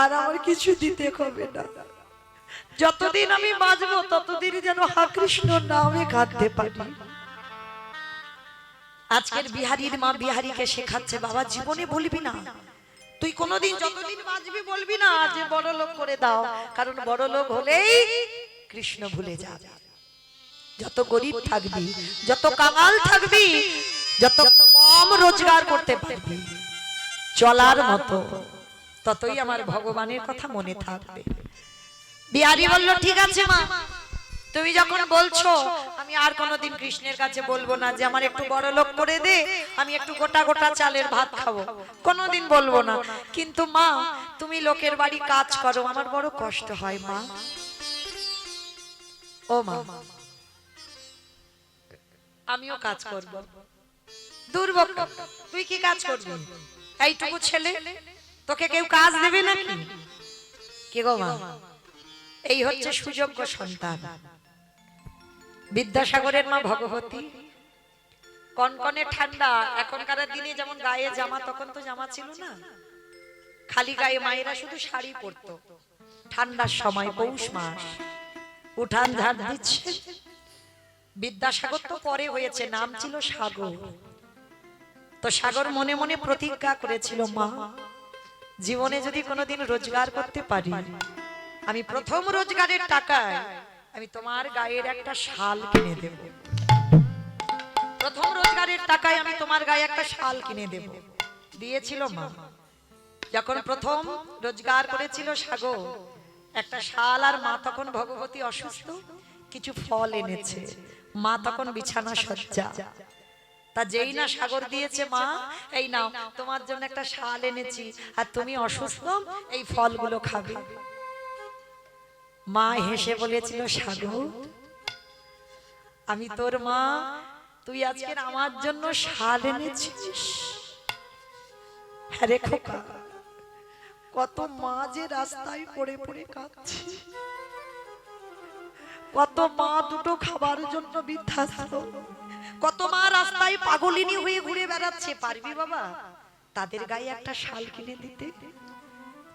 আর আমার কিছু দিতে হবে না। যতদিন আমি বাঁচবো ততদিন যেন হা কৃষ্ণ নামে কাঁদতে পারি। আজকের বিহারীর মা বিহারীকে শেখাচ্ছে, বাবা জীবনে বলবি না, তুই কোনোদিন যতদিন বাঁচবি বলবি না যে বড় লোক করে দাও, কারণ বড় লোক হলেই কৃষ্ণ ভুলে যাবে। যত গরিব থাকবি, যত কাঙাল থাকবি, যত কম রোজগার করতে পারবি চলার মতো, ততই আমার ভগবানের কথা মনে থাকবে। বিহারী বলল, ঠিক আছে মা, তুমি যখন বলছো আমি আর কোনোদিন কৃষ্ণের কাছে বলবো না যে আমার একটু বড় লোক করে দে, আমি একটু গোটা গোটা চালের ভাত খাবো, কোনোদিন বলবো না। কিন্তু মা, তুমি লোকের বাড়ি কাজ করো, আমার বড় কষ্ট হয় মা। ও মা, আমিও কাজ করব। দুর্ভোগ, তুই কি কাজ করবি? এইটুকু ছেলে, তোকে কেউ কাজ দেবে নাকি? কি গো মা, এই হচ্ছে সুযোগ্য সন্তান। বিদ্যাসাগরের মা ভগবতী, কনকনে ঠান্ডা, এখনকার দিনে যেমন গায়ে জামা, তখন তো জামা ছিল না, খালি গায়ে মায়েরা শুধু শাড়ি পরতো। ঠান্ডার সময় পৌষ মাস, উঠান ঝাড় দিচ্ছে। বিদ্যাসাগর তো পরে হয়েছে, নাম ছিল সাগর। তো সাগর মনে মনে প্রতিজ্ঞা করেছিল, মা জীবনে যদি কোনোদিন রোজগার করতে পারি, আমি প্রথম রোজগারের টাকায় আমি তোমার গায়ের একটা শাল কিনে দেব। প্রথম রোজগারের টাকায় আমি তোমার গায়ে একটা শাল কিনে দেব। দিয়েছিল মা। যখন প্রথম রোজগার করেছিল সাগর একটা শাল, আর মা তখন ভগবতী অসুস্থ, কিছু ফল এনেছে, মা তখন বিছানা সজ্জা। তা যেই না সাগর দিয়েছে, মা এই নাও তোমার জন্য একটা শাল এনেছি, আর তুমি অসুস্থ, এই ফলগুলো খাবে। মা হেসে বলেছিল, সাগর আমি তোর মা, তুই আজকে আমার জন্য শাল এনেছিস? হ্যাঁ রে খোকা, কত মা যে রাস্তায় পড়ে পড়ে কাঁদছে, কত মা দুটো খাবার জন্য বিধ্বস্ত, কত মা রাস্তায় পাগলিনী হয়ে ঘুরে বেড়াচ্ছে। পারবি বাবা তাদের গায়ে একটা শাল কিনে দিতে?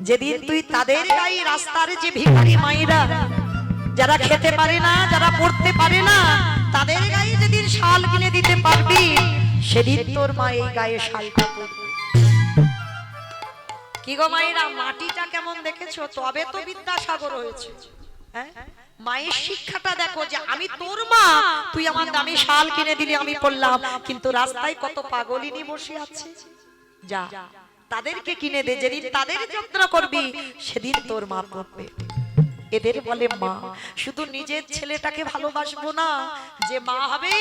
যেদিন তুই তাদের গায়ে, রাস্তার যে ভিখারি মায়েরা যারা খেতে পারে না, যারা পড়তে পারে না, তাদের গায়ে যেদিন শাল কিনে দিতে পারবি, সেদিন তোর মা এই গায়ে শালটা পরবে। কি গো মায়েরা, মাটিটা কেমন দেখেছো? তবে তো বিদ্যাসাগর হয়েছে। হ্যাঁ, মায়ের শিক্ষাটা দেখো, যে আমি তোর মা, তুই আমার দামি শাল কিনে দিলি, আমি পড়লাম, কিন্তু রাস্তায় কত পাগলিনী বসে আছে, যা তাদেরকে কিনে দে, যেদিন তাদের যত্ন করবি সেদিন তোর মা পড়বে। এদের বলে মা। শুধু নিজের ছেলেটাকে ভালোবাসবো না, যে মা হবে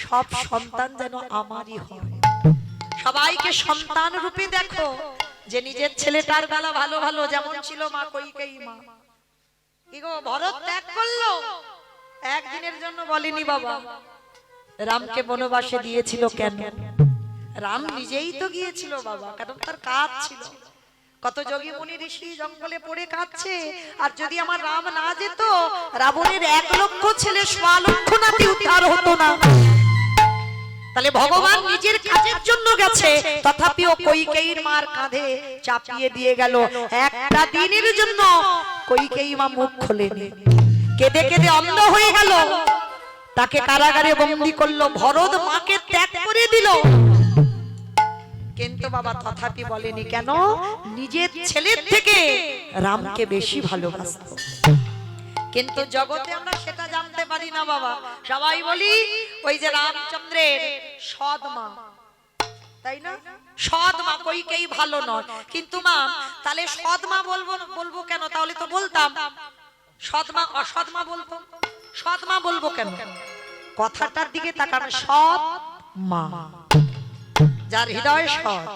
সব সন্তান যেন আমারই হয়। সবাইকে সন্তান রূপে দেখো, যে নিজের ছেলেটার বেলা ভালো ভালো, যেমন ছিল মা কইকেয়ী মা। কি গো, ভরত ত্যাগ করলো, একদিনের জন্য বলেনি বাবা, রামকে বনবাসে দিয়েছিল কেন? রাম নিজেই তো গিয়েছিল বাবা, কারণ তার কাজ ছিল। কত যোগী মুনি ঋষি জঙ্গলে পড়ে কাঁদছে, আর যদি আমার রাম না যেত, রাবণের 1 লক্ষ ছেলে 1.5 লক্ষ নাতি উদ্ধার হতো না। তাহলে ভগবান নিজের কাজের জন্য গেছে, তথাপিও কইকেয়ীর মার কাঁধে চাপিয়ে দিয়ে গেল। একটা দিনের জন্য কইকেয়ী মা মুখ খোলেনি, কেঁদে কেঁদে অন্ধ হয়ে গেল। তাকে কারাগারে বন্দী করলো, ভরত মাকে ত্যাগ করে দিল। কিন্তু বাবা তথাপি বলেনি কেন? নিজের ছেলের থেকে রামকে বেশি ভালোবাসত। কিন্তু জগতে আমরা সেটা জানতে পারি না বাবা। সবাই বলি ওই যে রামচন্দ্রের সৎ মা, তাই না? সৎ মা কইকেই ভালো নয়, কিন্তু মা তাহলে সৎ মা বলবো কেন? তাহলে তো বলতাম সৎ মা অসৎ মা বলতো, সৎ মা বলবো কেন? কথাটার দিকে তাকান, সৎ মা যার হৃদয় সৎ,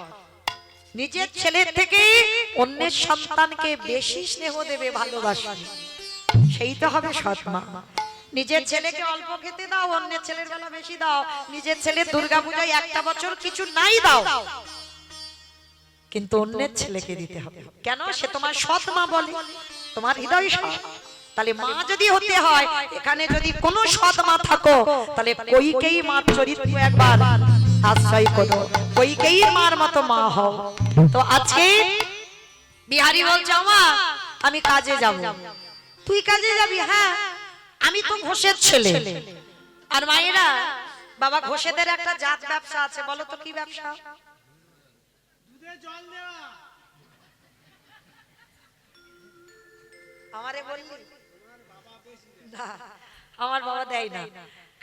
নিজের ছেলের থেকে অন্যের সন্তানকে বেশি স্নেহ দেবে, ভালোবাসবে, সেই তো হবে সৎ মা। নিজের ছেলেকে অল্প খেতে দাও, অন্যের ছেলের বেলা বেশি দাও। নিজের ছেলে দুর্গাপূজায় একটা বছর কিছু নাই দাও, কিন্তু অন্যের ছেলেকে দিতে হবে। কেন? সে তোমার সৎ মা বলে, তোমার হৃদয় সৎ। তাহলে মা যদি হতে হয়, এখানে যদি কোনো সৎ মা থাকো, তাহলে কইকেয়ী মার চরিত্র একবার আশ্রয় করো, কইকেয়ীর মার মতো মা হও। তো আজকে বিহারী বলছে মা আমি কাজে যাব। তুই কাজে যাবি? হ্যাঁ, আমি তো ঘোষের ছেলে। আর মায়েরা বাবা, ঘোষেদের একটা জাত ব্যবসা আছে, বলো তো কি ব্যবসা? আমারে বললি না, আমার বাবা দেয় না,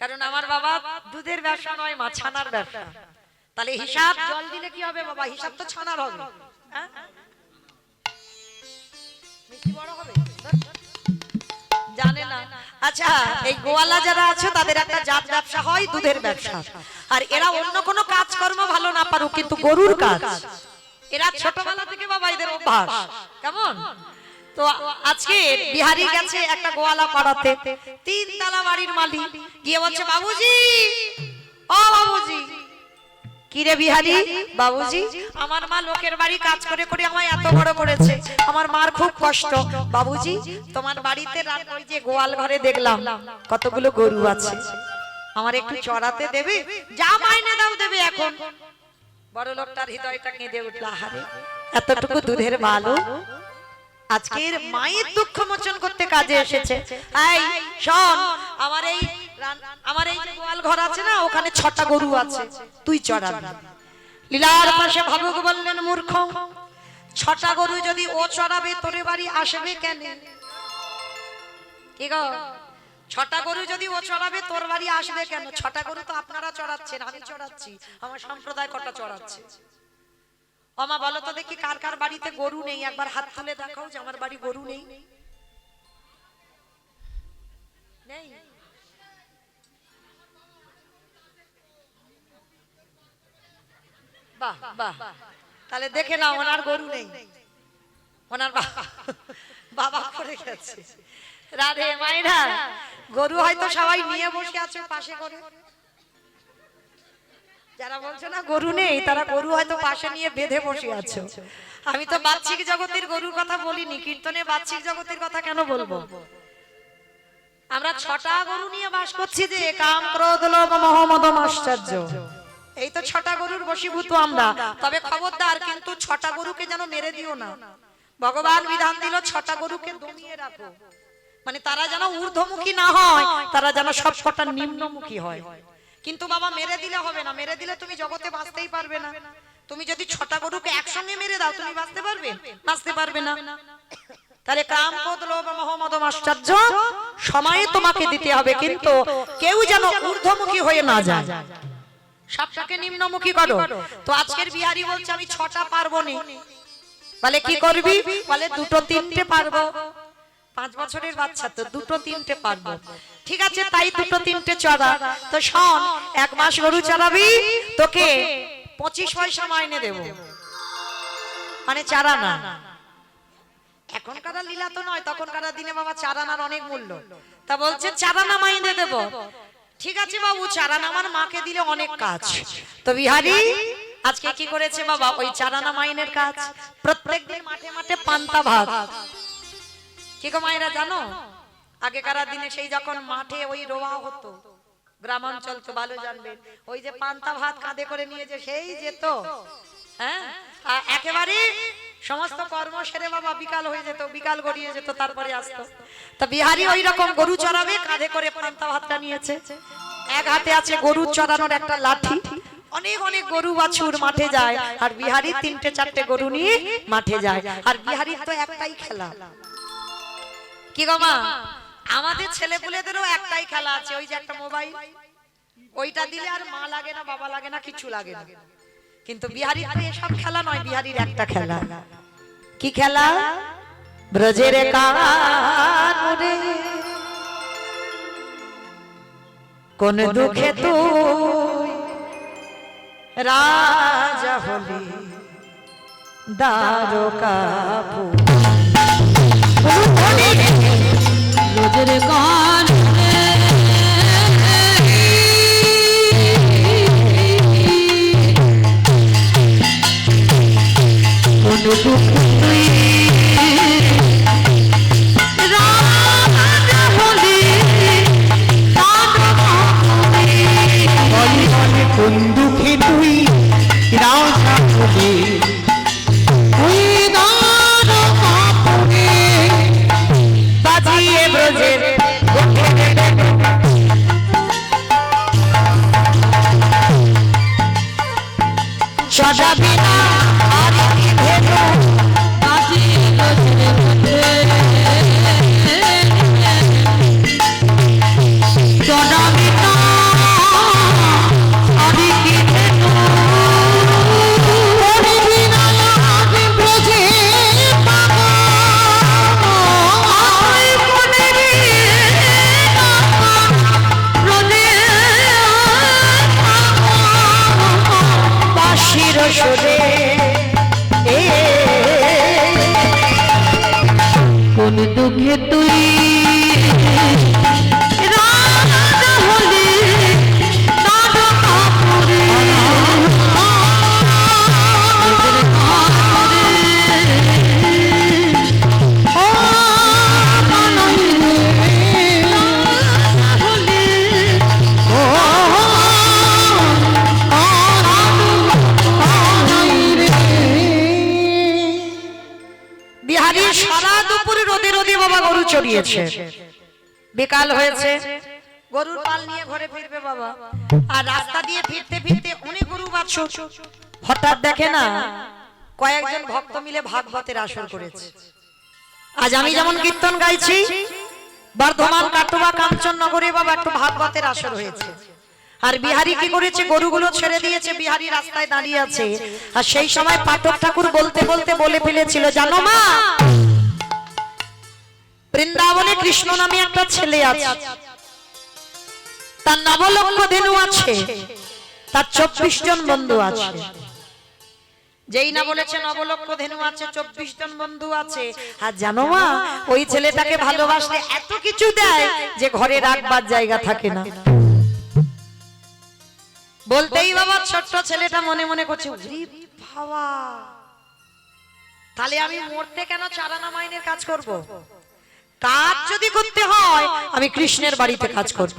কারণ আমার বাবা দুধের ব্যবসা নয়, মা ছানার ব্যবসা। তাহলে হিসাব জল দিলে কি হবে বাবা? হিসাব তো ছানার হবে। হ্যাঁ, মিষ্টি বড় হবে জানে না। আচ্ছা, এই গোয়ালা যারা আছে তাদের একটা জাত ব্যবসা হয়, দুধের ব্যবসা। আর এরা অন্য কোনো কাজকর্ম ভালো না পারুক, কিন্তু গরুর কাজ এরা ছোটবেলা থেকে বাবা এদের অভ্যাস। কেমন? তো আজকে বিহারি গেছে একটা গোয়ালা পাড়াতে, 3 তলা বাড়ির মালিক গিয়ে বলছে বাবুজি, ও বাবুজি। কি রে বিহারি? বাবুজি আমার মা লোকের বাড়ি কাজ করে করে আমায় এত বড় করেছে, আমার মার খুব কষ্ট। বাবুজি তোমার বাড়িতে ওই যে গোয়াল ঘরে দেখলাম কতগুলো গরু আছে, আমার একটু চড়াতে দেবে? যা মাইনে দাও দেবে। এখন বড় লোকটার হৃদয়টা কেঁদে উঠল, আহারে এতটুকু দুধের বালু আজকের মায়ের দুঃখ মোচন করতে কাজে এসেছে। এই শোন, আমার এই যে গোয়াল ঘর আছে না, ওখানে 6টা গরু আছে, তুই চড়াবি। লীলার পাশে ভাবুক বললেন, মূর্খ, 6টা গরু যদি ও চড়াবে তোরে বাড়ি আসবে কেন? কি গো, 6টা গরু যদি ও চড়াবে তোর বাড়ি আসবে কেন? 6টা গরু তো আপনারা চড়াচ্ছেন, আমি চড়াচ্ছি, আমার সম্প্রদায় কটা চড়াচ্ছে? ওমা বলো তো দেখি, কার কার বাড়িতে গরু নেই? একবার হাত তুলে দেখাও যে আমার বাড়ি গরু নেই। নেই? বাহ বাহ, তাহলে দেখে নাও ওনার গরু নেই, ওনার বাবা করে গেছে। রাধে মাইরা, গরু হয়তো সবাই নিয়ে বসে আছে পাশে করে। যারা বলছো না গরু নেই, তারা গরু হয়তো পাশে নিয়ে বেঁধে বসে আছে। আমি তো বাহ্যিক জগতের গরুর কথা বলিনি, কীর্তনে বাহ্যিক জগতের কথা কেন বলবো? আমরা 6টা গরু নিয়ে বাস করছি, যে কাম ক্রোধ লোভ মোহ মদ আশ্চর্য, এই তো 6টা গরুর বশীভূত আমরা। তবে খবরদার, কিন্তু 6টা গরুকে যেন মেরে দিও না। ভগবান বিধান দিল 6টা গরুকে দমিয়ে রাখো, মানে তারা যেন ঊর্ধ্বমুখী না হয়, তারা যেন সব কটা নিম্নমুখী হয়। কিন্তু বাবা মেরে দিলে হবে না, মেরে দিলে তুমি জগতে বাঁচতেই পারবে না। তুমি যদি 6টা গরুকে একসঙ্গে মেরে দাও, তুমি বাঁচতে পারবে? বাঁচতে পারবে না। তাহলে কাম ক্রোধ লোভ মোহ মদ আশ্চর্য সময়ে তোমাকে দিতে হবে, কিন্তু কেউ যেন ঊর্ধ্বমুখী হয়ে না যায়, সবটাকে নিম্নমুখী করো। তো আজকের বিহারি বলছে আমি 6টা পারবো না। বলে কি করবি? বলে 2টো 3টে পারবো। 5 বছরের বাচ্চা তো, 2টো 3টে পারবো। ঠিক আছে, তাই 2টো 3টে চড়া। তো শোন, 1 মাস গরু চড়াবি, তোকে 25 পয়সা মাইনে দেব, মানে চারানা। এখনকার লীলা তো নয়, তখনকার দিনে বাবা চারানার অনেক মূল্য। তা বলছে চারানা মাইনে দেব। ঠিক আছে বাবু, চারান আমার মাকে দিলে অনেক কাজ। তো বিহারি আজকে কি করেছে বাবা, ওই চারানা মাইনের কাজ। প্রত্যেকদিন মাঠে মাঠে পান্তা ভাত। কি গো মায়েরা জানো, আগেকার দিনে সেই যখন মাঠে ওই রোয়া হতো, গ্রামাঞ্চল তো ভালো জানবেন, ওই যে পান্তা ভাত কাঁধে করে নিয়ে যে সেই যেত, হ্যাঁ, আর একেবারে সমস্ত কর্ম সেরে বাবা বিকাল হয়ে যেত, বিকাল গড়িয়ে যেত, তারপরে আসতো। তা বিহারি ওই রকম গরু চড়াবে, কাঁধে করে পান্তা ভাতটা নিয়েছে, এক হাতে আছে গরু চড়ানোর একটা লাঠি। অনেক অনেক গরু বাছুর মাঠে যায়, আর বিহারি 3-4টে গরু নিয়ে মাঠে যায়। আর বিহারির তো একটাই খেলা, কি গো মা, আমাদের ছেলেপুলেদেরও একটাই খেলা আছে, ওই যে একটা মোবাইল, ওইটা দিলে আর মা লাগে না, বাবা লাগে না, কিছু লাগে না। কিন্তু বিহারির তো এসব খেলা নয়, বিহারির একটা খেলা। কি খেলা? ব্রজের কানরে কোন দুঃখে তুই রাজা হলি দ্বারকাপুর। রোজের গান কোন দুঃখ তুই রাজা হলি কোন দুঃখে তুই রাজা হলি ওই দ্বারকাপুরে। বাজিয়ে ব্রজের সদা বিনা আর কি ভেদো, বাজিয়ে রোজের বাঁশির সুরে কোন দুঃখে তুই রাজা হলি দ্বারকাপুরে। রোজের বিহারি সারা দুপুর রোদে রোদে বাবা গরু চড়িয়েছে, বিকাল হয়েছে, গরুর পাল নিয়ে ঘরে ফিরবে বাবা। আর রাস্তা দিয়ে ফিরতে ফিরতে অনেক গরু বাছুর হঠাৎ দেখে না কয়েকজন ভক্ত মিলে ভাগবতের আসর করেছে। আজ আমি যেমন কীর্তন গাইছি, বর্ধমান কাটোয়া কাঞ্চননগরে বাবা একটু ভাগবতের আসর হয়েছে। আর বিহারি কি করেছে, গরুগুলো ছেড়ে দিয়েছে, বিহারি রাস্তায় দাঁড়িয়ে আছে। আর সেই সময় পাঠক ঠাকুর বলতে বলতে বলে ফেলেছিল, জানো মা, বৃন্দাবনে কৃষ্ণ নামে একটা ছেলে আছে, তার নবলক্ষ ধেনু আছে, তার 24 জন বন্ধু আছে। যেই না বলেছে নবলক্ষ ধেনু আছে, 24 জন বন্ধু আছে। আর জানো মা, ওই ছেলেটাকে ভালোবাসলে এত কিছু দেয় যে ঘরে রাখবার জায়গা থাকে না। বলতেই বাবা ছোট্ট ছেলেটা মনে মনে করছে, ওরে বাবা, তাহলে আমি মরতে কেন চারানা মাইনের কাজ করব? কাজ যদি করতে হয় আমি কৃষ্ণের বাড়িতে কাজ করব।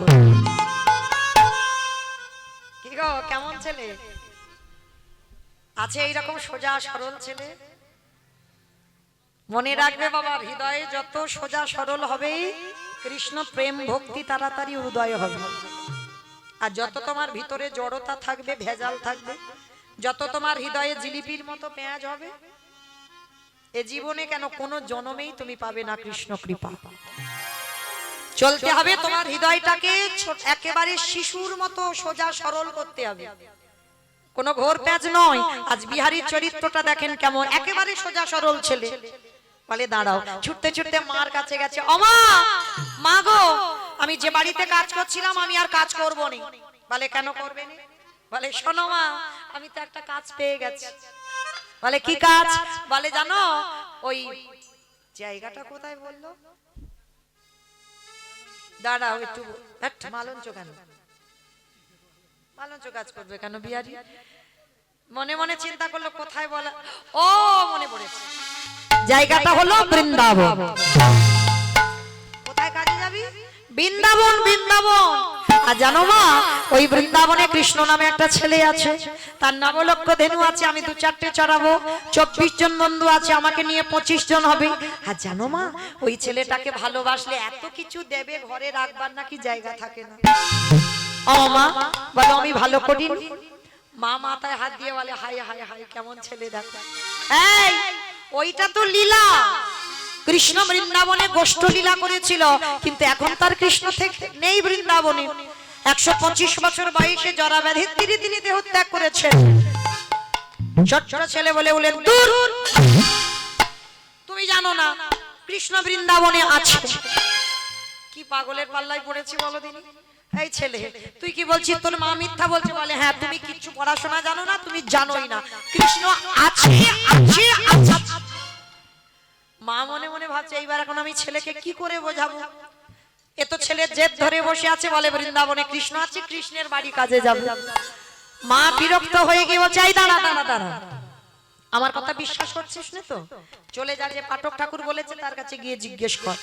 কি গো, কেমন ছেলে আছে এইরকম সোজা সরল ছেলে? মনে রাখবে বাবা, হৃদয়ে যত সোজা সরল হবে, কৃষ্ণ প্রেম ভক্তি তাড়াতাড়ি উদয় হবে। আর যত তোমার ভিতরে জড়তা থাকবে, ভেজাল থাকবে, যত তোমার হৃদয়ে জিলিপির মতো পেঁয়াজ হবে, এ জীবনে কেন কোন জন্মেই তুমি পাবে না কৃষ্ণ কৃপা। চলতে হবে তোমার হৃদয়টাকে একেবারে শিশুর মতো সোজা সরল করতে হবে, কোন ঘোর প্যাঁচ নয়। আজ বিহারীর চরিত্রটা দেখেন কেমন, একেবারে সোজা সরল ছেলে। বলে দাঁড়াও, ছুটতে ছুটতে মার কাছে গেছে, অমা, মা গো, আমি যে বাড়িতে কাজ করছিলাম আমি আর কাজ করব না। বলে কেন করবে না? বলে শোনো মা, আমি তো একটা কাজ পেয়ে গেছি। বলে কি কাজ? বলে জানো, ওই জায়গাটা কোথায় বললো, দাঁড়াও একটু, মালঞ্চ কেন, পালঞ্চ কাজ করবে কেন বিহারি? মনে মনে চিন্তা করলো কোথায় বলা, ও মনে পড়েছে, জায়গাটা হলো বৃন্দাবন। কোথায় কাজে যাবি? বৃন্দাবন, বৃন্দাবন। আর জানো মা, ওই বৃন্দাবনে কৃষ্ণ নামে একটা ছেলে আছে, তার নবলক্ষ ধেনু আছে, আমি 2-4টে চড়াবো, 24 জন বন্ধু আছে, আমাকে নিয়ে 25 জন হবে। আর জানো মা, ওই ছেলেটাকে ভালোবাসলে এত কিছু দেবে, ঘরে রাখবার নাকি জায়গা থাকে না। ও মা বলো আমি ভালো করিনি? মা মাথায় হাত দিয়ে বলে হাই হাই হাই, কেমন ছেলে দেখো। এই ওইটা তো লীলা, কৃষ্ণ বৃন্দাবনে গোষ্ঠ লীলা করেছিল, কিন্তু এখন তার কৃষ্ণ থেকে নেই বৃন্দাবনে। 125 বছর বয়সে জরা ব্যাধির তিনি দেহ ত্যাগ করেছেন। ছোট্ট ছেলে বলে বলেন, দূর, তুমি জানো না কৃষ্ণ বৃন্দাবনে আছে। কি পাগলের পাল্লায় পড়েছি বলো দিনি? এই ছেলে তুই কি বলছিস? তোর মা মিথ্যা বলছে। বলে হ্যাঁ, তুমি কিচ্ছু পড়াশোনা জানো না, তুমি জানোই না, কৃষ্ণ আছে আছে আছে। মা মনে মনে ভাবছে এইবার এখন আমি ছেলেকে কি করে বোঝাবো? এ তো ছেলের জেদ ধরে বসে আছে, বলে বৃন্দাবনে কৃষ্ণ আছে, কৃষ্ণের বাড়ি কাজে যাবে। মা বিরক্ত হয়ে গিয়ে বলছে, এই দাঁড়া দাঁড়া দাঁড়া, আমার কথা বিশ্বাস করছিস না তো? চলে যা, যে পাঠক ঠাকুর বলেছে তার কাছে গিয়ে জিজ্ঞেস কর।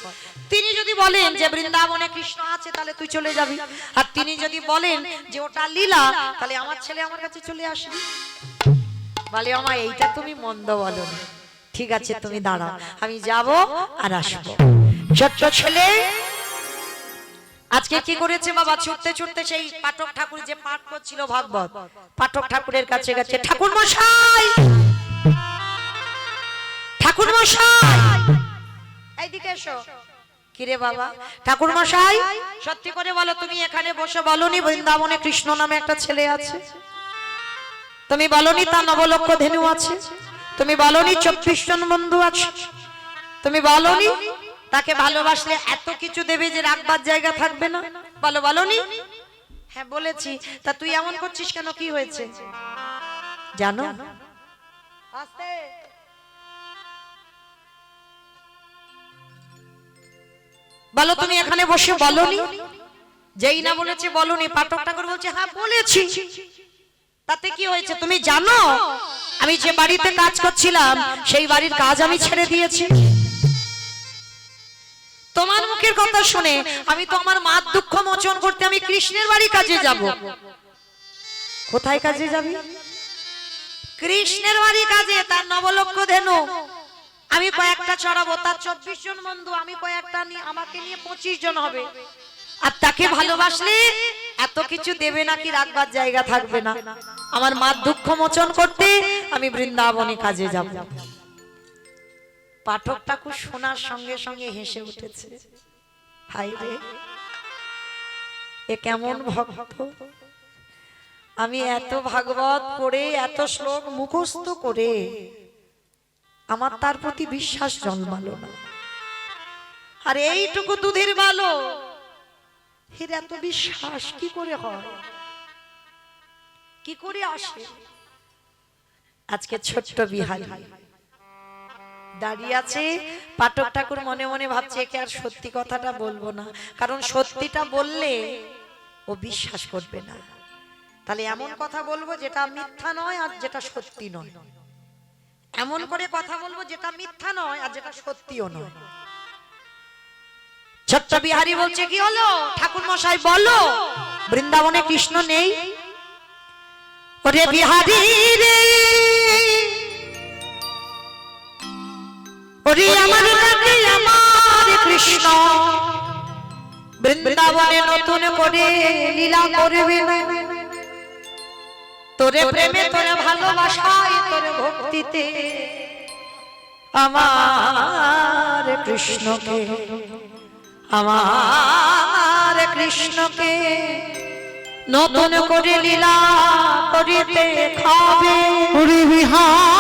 তিনি যদি বলেন যে বৃন্দাবনে কৃষ্ণ আছে, তাহলে তুই চলে যাবি। আর তিনি যদি বলেন যে ওটা লীলা, তাহলে আমার ছেলে আমার কাছে চলে আসবে। বলে আমা এইটা তুমি মন্দ বলো না, ঠিক আছে তুমি দাঁড়াও, আমি যাব আর আসবো। ছোট্ট ছেলে আজকে কি করেছে বাবা? ছুটতে ছুটতে সেই পাঠক ঠাকুর যে পাঠ করছিল ভাগবত, পাঠক ঠাকুরের কাছে গেছে। ঠাকুর মশাই, ঠাকুর মশাই এইদিকে এসো। কিরে বাবা? ঠাকুর মশাই সত্যি করে বলো, তুমি এখানে বসে বলনি বৃন্দাবনে কৃষ্ণ নামে একটা ছেলে আছে? তুমি বলনি তার নবলক্ষ ধেনু আছে? তুমি বলনি 24 জন বন্ধু আছে? তুমি বলনি তাকে ভালোবাসলে এত কিছু দেবে যে রাখবার জায়গা থাকবে না? বলো, বলনি? হ্যাঁ বলেছি। তা তুই এমন করছিস কেন? কি হয়েছে জানো? আস্তে বলো, তুমি এখানে বসে বলনি? যেই না বলেছে বলনি, পাঠক ঠাকুর বলছে হ্যাঁ বলেছি। তাতে কি হয়েছে তুমি জানো? আমি যে বাড়িতে কাজ করছিলাম সেই বাড়ির কাজ আমি ছেড়ে দিয়েছি। তোমার মুখের কথা শুনে আমি তো আমার মার দুঃখ মোচন করতে আমি কৃষ্ণের বাড়ি কাজে যাব। কোথায় কাজে যাবি? কৃষ্ণের বাড়ি কাজে। তার নবলক্ষ ধেনু আমি কয়েকটা চড়াবো, তার 24 জন বন্ধু, আমি কয়েকটা নিয়ে, আমাকে নিয়ে 25 জন হবে। আর তাকে ভালোবাসলে এত কিছু দেবে নাকি রাখবার জায়গা থাকবে না। আমার মার দুঃখ মোচন করতে আমি বৃন্দাবনে কাজে যাব। পাঠক ঠাকুর শোনার সঙ্গে সঙ্গে হেসে উঠেছে। হাই রে, এ কেমন ভক্ত! আমি এত ভাগবত পড়ে, এত শ্লোক মুখস্থ করে আমার তার প্রতি বিশ্বাস জন্মালো না। আর এইটুকু দুধের বালো, এর এত বিশ্বাস কি করে হয়? কি করে আসে? আজকে ছোট্ট বিহারী দাঁড়িয়ে আছে। পাঠক ঠাকুর মনে মনে ভাবছে একে আর সত্যি কথাটা বলবো না, কারণ সত্যিটা বললে ও বিশ্বাস করবে না। তাহলে এমন কথা বলবো যেটা মিথ্যা নয় আর যেটা সত্যি নয়। এমন করে কথা বলবো যেটা মিথ্যা নয় আর যেটা সত্যিও নয়। ছোট্ট বিহারী বলছে কি হলো? ঠাকুর মশাই বলো, বৃন্দাবনে কৃষ্ণ নেই? ওরে বিহারী রে, ওরে আমার কাছে আমার কৃষ্ণ বৃন্দাবনে নতুন করে লীলা করবে না। তোরে প্রেমে, তোরে ভালোবাসায়, তোরে ভক্তিতে আমার কৃষ্ণকে, আমার কৃষ্ণকে নতুন করে লীলা করিতে খাবে। ওরে বিহার